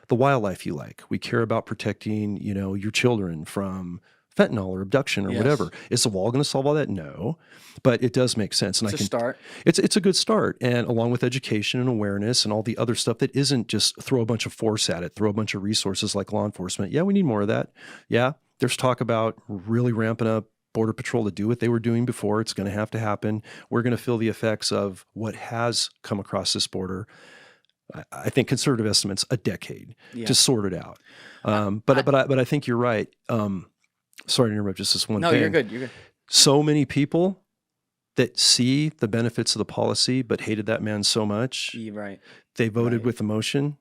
the wildlife you like. We care about protecting, your children from fentanyl or abduction or whatever. Is the wall going to solve all that? No, but it does make sense. And it's a start. It's a good start. And along with education and awareness and all the other stuff that isn't just throw a bunch of force at it, throw a bunch of resources like law enforcement. Yeah, we need more of that. Yeah, there's talk about really ramping up Border Patrol to do what they were doing before. It's going to have to happen. We're going to feel the effects of what has come across this border. I think conservative estimates, a decade to sort it out. But I think you're right. Sorry to interrupt, just this one thing. No, you're good. You're good. So many people that see the benefits of the policy but hated that man so much. Right. They voted with emotion.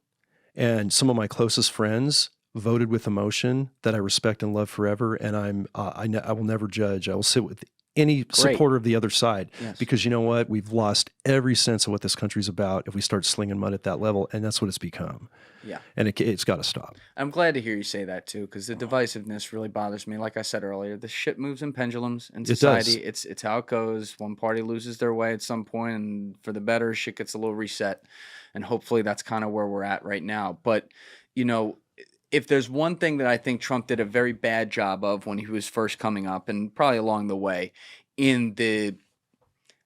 And some of my closest friends voted with emotion that I respect and love forever. And I will never judge. I will sit with any supporter of the other side, because you know what? We've lost every sense of what this country's about if we start slinging mud at that level, and that's what it's become. Yeah. And it's got to stop. I'm glad to hear you say that too, because the divisiveness really bothers me. Like I said earlier, the shit moves in pendulums in society. It's how it goes. One party loses their way at some point, and for the better, shit gets a little reset. And hopefully that's kind of where we're at right now. But, if there's one thing that I think Trump did a very bad job of when he was first coming up, and probably along the way, in the,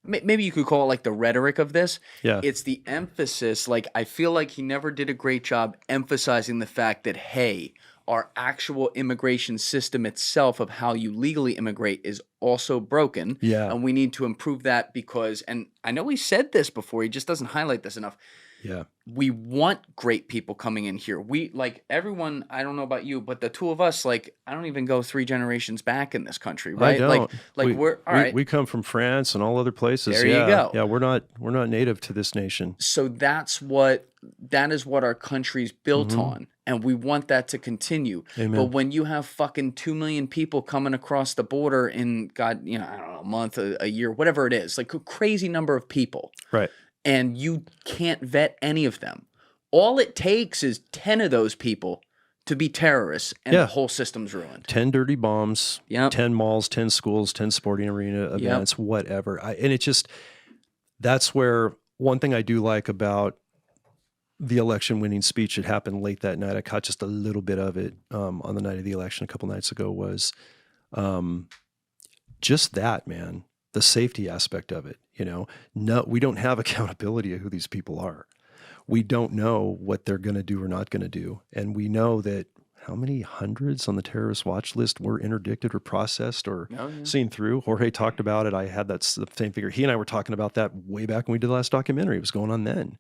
maybe you could call it like the rhetoric of this, it's the emphasis. Like, I feel like he never did a great job emphasizing the fact that, hey, our actual immigration system itself of how you legally immigrate is also broken. Yeah. And we need to improve that because, and I know he said this before, he just doesn't highlight this enough. Yeah. We want great people coming in here. We, like, everyone, I don't know about you, but the two of us, like, I don't even go 3 generations back in this country, right? I don't. We're all right. We come from France and all other places. There you go. Yeah, we're not native to this nation. So that is what our country's built on. And we want that to continue. Amen. But when you have fucking 2 million people coming across the border in, I don't know, a month, a year, whatever it is, like a crazy number of people. Right. And you can't vet any of them. All it takes is 10 of those people to be terrorists, and the whole system's ruined. 10 dirty bombs, 10 malls, 10 schools, 10 sporting arena events, whatever. And it just, that's where one thing I do like about the election winning speech that happened late that night, I caught just a little bit of it on the night of the election a couple nights ago, was just that, man. The safety aspect of it, no, we don't have accountability of who these people are. We don't know what they're going to do or not going to do. And we know that how many hundreds on the terrorist watch list were interdicted or processed or seen through. Jorge talked about it. I had the same figure. He and I were talking about that way back when we did the last documentary. It was going on then,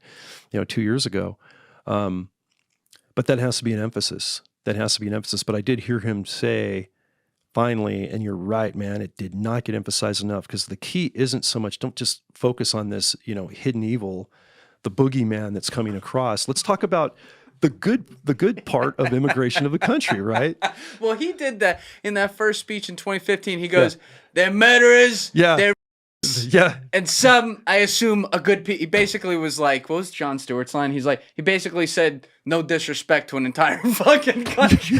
2 years ago. But that has to be an emphasis. But I did hear him say, finally, and you're right, man, it did not get emphasized enough, because the key isn't so much, don't just focus on this, hidden evil, the boogeyman that's coming across. Let's talk about the good part of immigration of the country, right? Well, he did that in that first speech in 2015. He goes, they're murderers, they're and some, I assume, a good he basically was like, what was Jon Stewart's line? He's like, he basically said, no disrespect to an entire fucking country.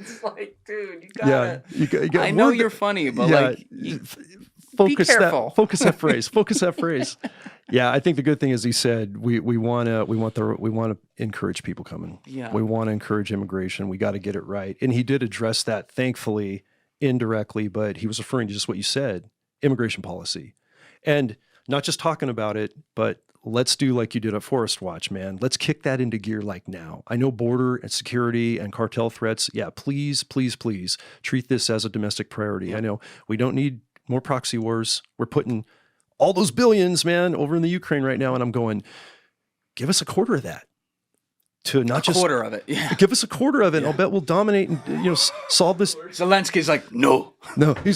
It's like, dude, you gotta, I know you're funny, but be careful. Focus that phrase. Yeah, I think the good thing is he said we want to encourage people coming. Yeah. We want to encourage immigration. We got to get it right. And he did address that, thankfully, indirectly, but he was referring to just what you said, immigration policy. And not just talking about it, but let's do like you did at Forest Watch, man. Let's kick that into gear like now. I know border and security and cartel threats. Yeah, please, please, please treat this as a domestic priority. I know we don't need more proxy wars. We're putting all those billions, man, over in the Ukraine right now. And I'm going, give us a quarter of that. to not just quarter of it. Yeah. Give us a quarter of it. And I'll bet we'll dominate and solve this. Zelensky's like, no. But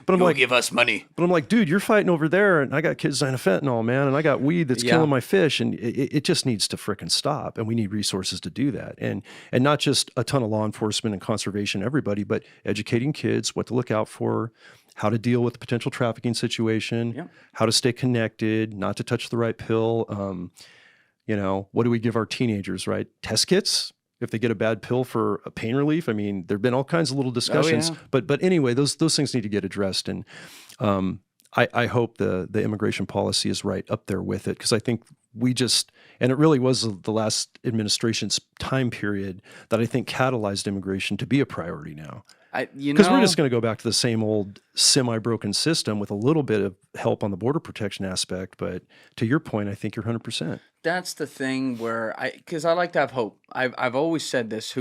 I'm like, give us money. But I'm like, dude, you're fighting over there, and I got kids dying of fentanyl, man, and I got weed that's killing my fish, and it just needs to frickin' stop, and we need resources to do that, and not just a ton of law enforcement and conservation, everybody, but educating kids what to look out for, how to deal with the potential trafficking situation, how to stay connected, not to touch the right pill. What do we give our teenagers, right? Test kits if they get a bad pill for a pain relief. I mean, there've been all kinds of little discussions, but anyway, those things need to get addressed. And I hope the immigration policy is right up there with it, because I think and it really was the last administration's time period that I think catalyzed immigration to be a priority now. Because we're just going to go back to the same old semi-broken system with a little bit of help on the border protection aspect. But to your point, I think you're 100%. That's the thing where because I like to have hope. I've always said this: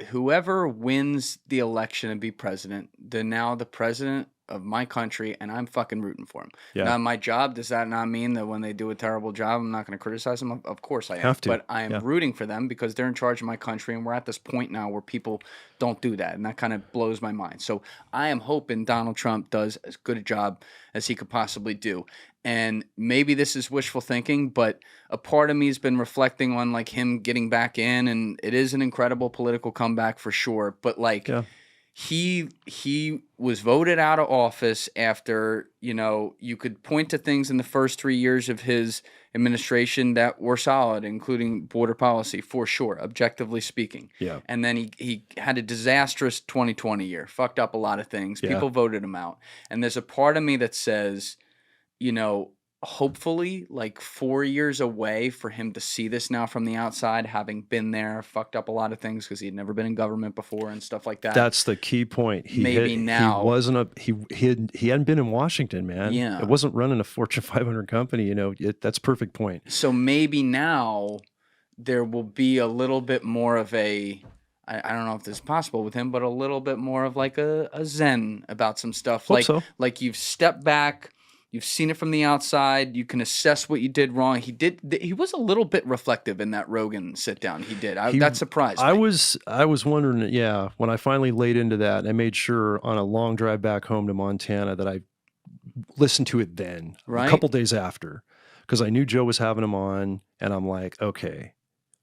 whoever wins the election and be president, now the president of my country, and I'm fucking rooting for him. Yeah. Now, my job, does that not mean that when they do a terrible job, I'm not going to criticize them? Of course I am. Have to. But I am rooting for them because they're in charge of my country, and we're at this point now where people don't do that, and that kind of blows my mind. So I am hoping Donald Trump does as good a job as he could possibly do. And maybe this is wishful thinking, but a part of me has been reflecting on like him getting back in, and it is an incredible political comeback for sure. But he was voted out of office after, you could point to things in the first 3 years of his administration that were solid, including border policy, for sure, objectively speaking. Yeah. And then he had a disastrous 2020 year, fucked up a lot of things. Yeah. People voted him out. And there's a part of me that says, hopefully like 4 years away for him to see this now from the outside, having been there, fucked up a lot of things because he'd never been in government before and stuff like that. That's the key point. He hadn't been in Washington, man. Yeah. It wasn't running a Fortune 500 company, that's a perfect point. So maybe now there will be a little bit more of I don't know if this is possible with him, but a little bit more of like a zen about some stuff. Like you've stepped back. You've seen it from the outside. You can assess what you did wrong. He was a little bit reflective in that Rogan sit down. He did. That surprised me. I was wondering, when I finally laid into that, I made sure on a long drive back home to Montana that I listened to it then, a couple days after, because I knew Joe was having him on, and I'm like, okay,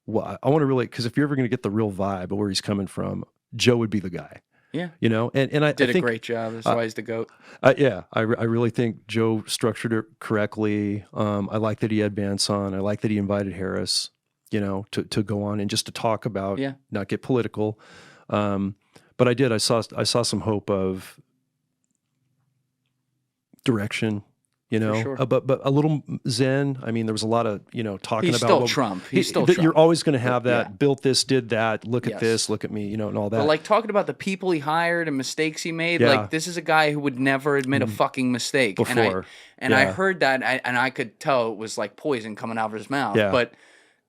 well, I want to really, because if you're ever going to get the real vibe of where he's coming from, Joe would be the guy. Yeah, and I did a great job. That's why he's the GOAT. I really think Joe structured it correctly. I like that he had Vance on. I like that he invited Harris, to go on and just to talk about, not get political. But I saw some hope of direction. Sure. But a little zen. I mean, there was a lot of, talking he's about Trump. He's still Trump. You're always going to have that, built this, did that, look at this, look at me, and all that. But like talking about the people he hired and mistakes he made, like this is a guy who would never admit a fucking mistake. Before. And I heard that, and I could tell it was like poison coming out of his mouth. Yeah. But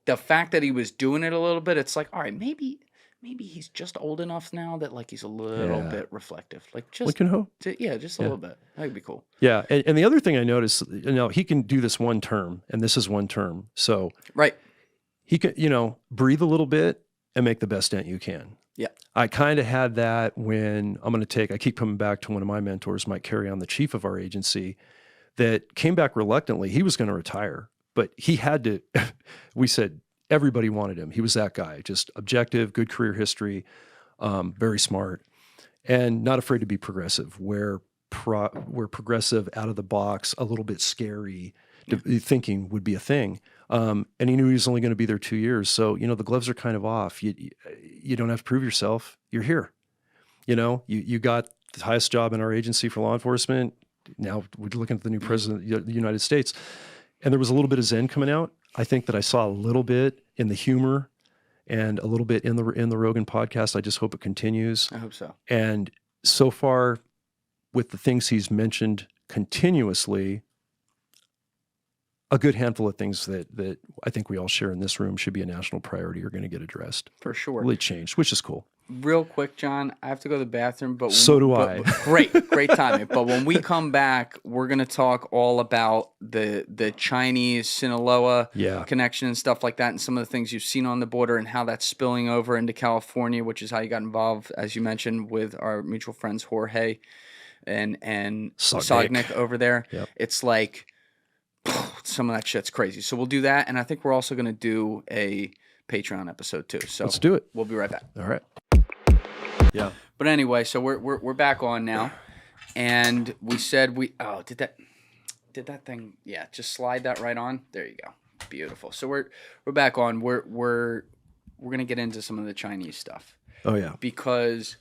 the fact that he was doing it a little bit, it's like, all right, maybe he's just old enough now that like he's a little bit reflective. Like just we can hope. Just a little bit. That'd be cool. Yeah, and the other thing I noticed, he can do this one term, and this is one term. So he can, breathe a little bit and make the best dent you can. Yeah, I kind of had that when I keep coming back to one of my mentors, Mike Carey, on the chief of our agency, that came back reluctantly. He was going to retire, but he had to. We said. Everybody wanted him. He was that guy, just objective, good career history, very smart, and not afraid to be progressive. Where progressive, out of the box, a little bit scary, thinking would be a thing. And he knew he was only going to be there 2 years. So, the gloves are kind of off. You don't have to prove yourself. You're here. You got the highest job in our agency for law enforcement. Now we're looking at the new president of the United States. And there was a little bit of zen coming out. I think that I saw a little bit in the humor and a little bit in the Rogan podcast. I just hope it continues. I hope so. And so far, with the things he's mentioned continuously, a good handful of things that I think we all share in this room should be a national priority are going to get addressed. For sure. Really changed, which is cool. real quick, John, I have to go to the bathroom, but so do I. Great timing. But when we come back, we're gonna talk all about the Chinese Sinaloa connection and stuff like that, and some of the things you've seen on the border and how that's spilling over into California, which is how you got involved, as you mentioned, with our mutual friends Jorge and Sognick over there. Yep. It's like some of that shit's crazy. So we'll do that, and I think we're also gonna do a Patreon episode too. So let's do it. We'll be right back. All right. Yeah. But anyway, so we're back on now, and we said did that thing? Yeah, just slide that right on. There you go. Beautiful. So we're back on. We're gonna get into some of the Chinese stuff. Oh yeah. Because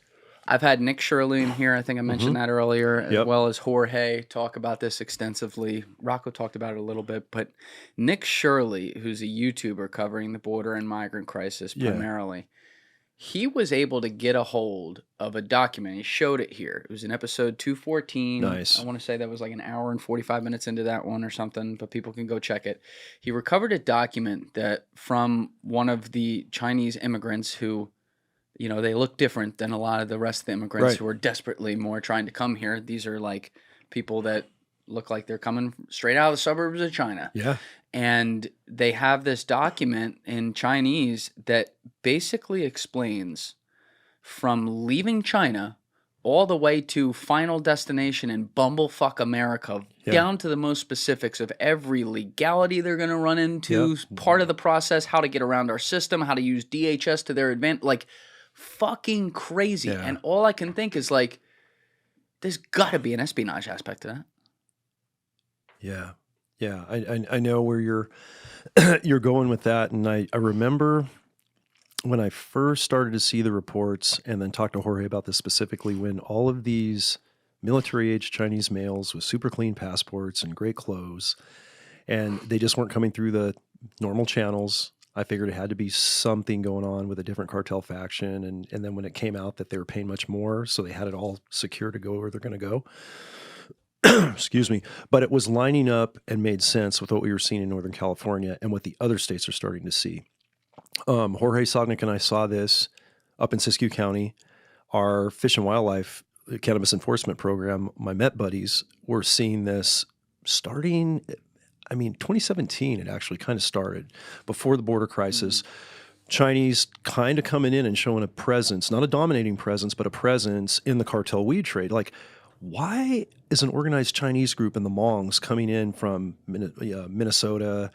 I've had Nick Shirley in here. I think I mentioned that earlier, as well as Jorge talk about this extensively. Rocco talked about it a little bit, but Nick Shirley, who's a YouTuber covering the border and migrant crisis primarily, he was able to get a hold of a document. He showed it here. It was in episode 214. Nice. I want to say that was like an hour and 45 minutes into that one or something, but people can go check it. He recovered a document that from one of the Chinese immigrants who, you know, they look different than a lot of the rest of the immigrants who are desperately more trying to come here. These are like people that look like they're coming straight out of the suburbs of China. Yeah. And they have this document in Chinese that basically explains from leaving China all the way to final destination in bumblefuck America, down to the most specifics of every legality they're going to run into, part of the process, how to get around our system, how to use DHS to their advantage, like fucking crazy. Yeah. And all I can think is like, there's got to be an espionage aspect to that. Yeah. Yeah, I know where you're going with that, and I remember when I first started to see the reports and then talk to Jorge about this specifically, when all of these military-age Chinese males with super clean passports and great clothes, and they just weren't coming through the normal channels. I figured it had to be something going on with a different cartel faction, and then when it came out that they were paying much more, so they had it all secure to go where they're going to go. Excuse me, but it was lining up and made sense with what we were seeing in Northern California and what the other states are starting to see. Jorge Sognick and I saw this up in Siskiyou County. Our Fish and Wildlife Cannabis Enforcement Program, my Met buddies, were seeing this starting, 2017 it actually kind of started, before the border crisis. Chinese kind of coming in and showing a presence, not a dominating presence, but a presence in the cartel weed trade. Like, why is an organized Chinese group in the Hmongs coming in from Minnesota,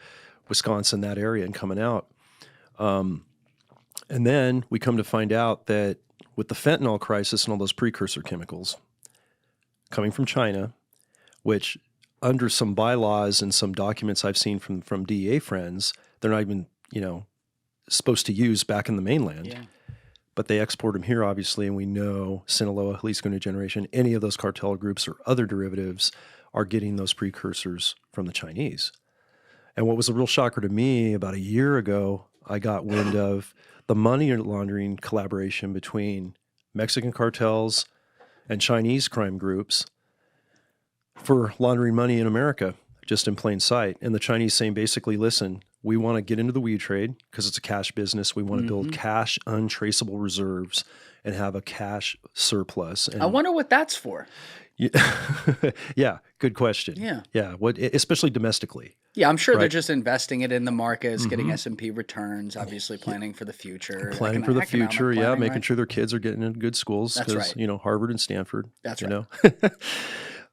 Wisconsin, that area, and coming out? And then we come to find out that with the fentanyl crisis and all those precursor chemicals coming from China, which under some bylaws and some documents I've seen from DEA friends, they're not even, supposed to use back in the mainland. Yeah. But they export them here, obviously, and we know Sinaloa, Jalisco New Generation, any of those cartel groups or other derivatives are getting those precursors from the Chinese. And what was a real shocker to me, about a year ago, I got wind of the money laundering collaboration between Mexican cartels and Chinese crime groups for laundering money in America, just in plain sight. And the Chinese saying basically, listen, we want to get into the weed trade because it's a cash business. We want to build cash untraceable reserves and have a cash surplus. And I wonder what that's for. Yeah, good question. Yeah. What, especially domestically. Yeah, I'm sure they're just investing it in the markets, getting S&P returns, obviously planning for the future. Planning for the future, making sure their kids are getting into good schools because, Harvard and Stanford. That's right.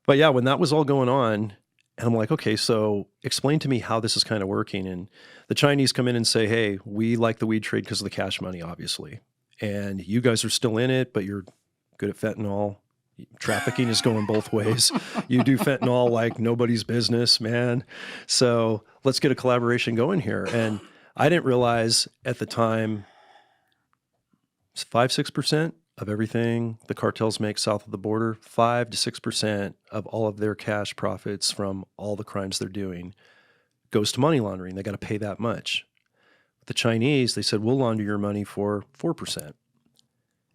But yeah, when that was all going on, and I'm like, okay, so explain to me how this is kind of working. And the Chinese come in and say, hey, we like the weed trade because of the cash money, obviously. And you guys are still in it, but you're good at fentanyl. Trafficking is going both ways. You do fentanyl like nobody's business, man. So let's get a collaboration going here. And I didn't realize at the time, 5-6% of everything the cartels make south of the border, 5 to 6% of all of their cash profits from all the crimes they're doing goes to money laundering. They got to pay that much. The Chinese, they said, we'll launder your money for 4%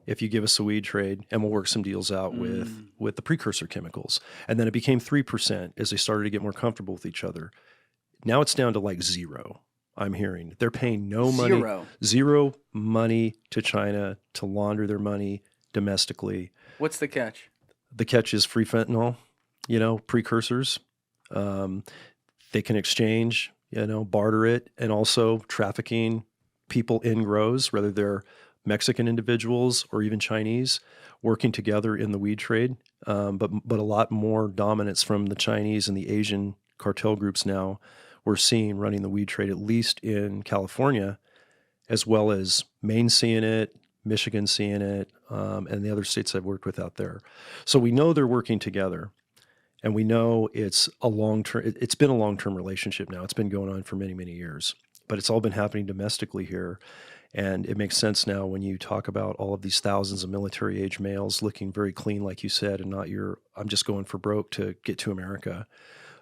if you give us a weed trade, and we'll work some deals out with the precursor chemicals. And then it became 3% as they started to get more comfortable with each other. Now it's down to like 0. I'm hearing. They're paying no money. Zero money to China to launder their money domestically. What's the catch? The catch is free fentanyl, precursors. They can exchange, barter it, and also trafficking people in grows, whether they're Mexican individuals or even Chinese, working together in the weed trade. But a lot more dominance from the Chinese and the Asian cartel groups now we're seeing running the weed trade, at least in California, as well as Maine seeing it, Michigan seeing it, and the other states I've worked with out there. So we know they're working together, and we know it's been a long-term relationship now. It's been going on for many, many years, but it's all been happening domestically here. And it makes sense now when you talk about all of these thousands of military-age males looking very clean, like you said, and not your, I'm just going for broke to get to America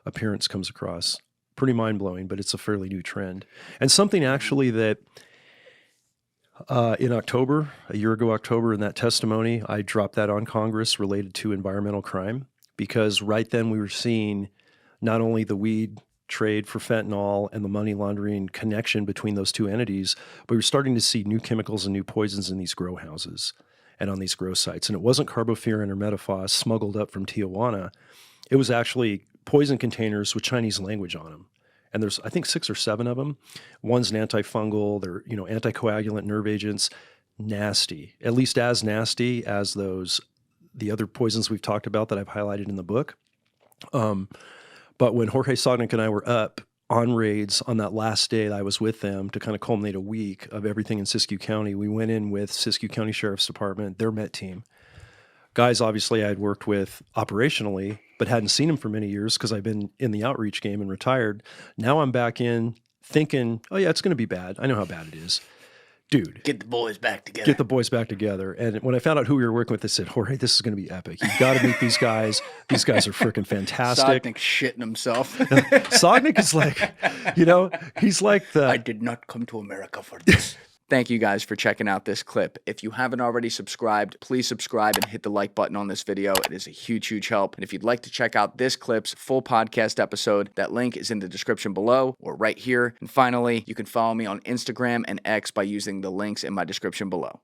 appearance comes across. Pretty mind-blowing, but it's a fairly new trend. And something actually that in October, a year ago October, in that testimony, I dropped that on Congress related to environmental crime, because right then we were seeing not only the weed trade for fentanyl and the money laundering connection between those two entities, but we were starting to see new chemicals and new poisons in these grow houses and on these grow sites. And it wasn't carbofuran or metaphos smuggled up from Tijuana. It was actually poison containers with Chinese language on them. And there's, I think, 6 or 7 of them. One's an antifungal, they're, anticoagulant nerve agents, nasty, at least as nasty as the other poisons we've talked about that I've highlighted in the book. But when Jorge Sognick and I were up on raids on that last day that I was with them to kind of culminate a week of everything in Siskiyou County, we went in with Siskiyou County Sheriff's Department, their MET team. Guys, obviously, I had worked with operationally, but hadn't seen them for many years because I've been in the outreach game and retired. Now I'm back in thinking, oh yeah, it's going to be bad. I know how bad it is. Dude. Get the boys back together. Get the boys back together. And when I found out who we were working with, I said, Jorge, this is going to be epic. You've got to meet these guys. These guys are freaking fantastic. Sognick shitting himself. Sognick is like, he's like the... I did not come to America for this. Thank you guys for checking out this clip. If you haven't already subscribed, please subscribe and hit the like button on this video. It is a huge, huge help. And if you'd like to check out this clip's full podcast episode, that link is in the description below or right here. And finally, you can follow me on Instagram and X by using the links in my description below.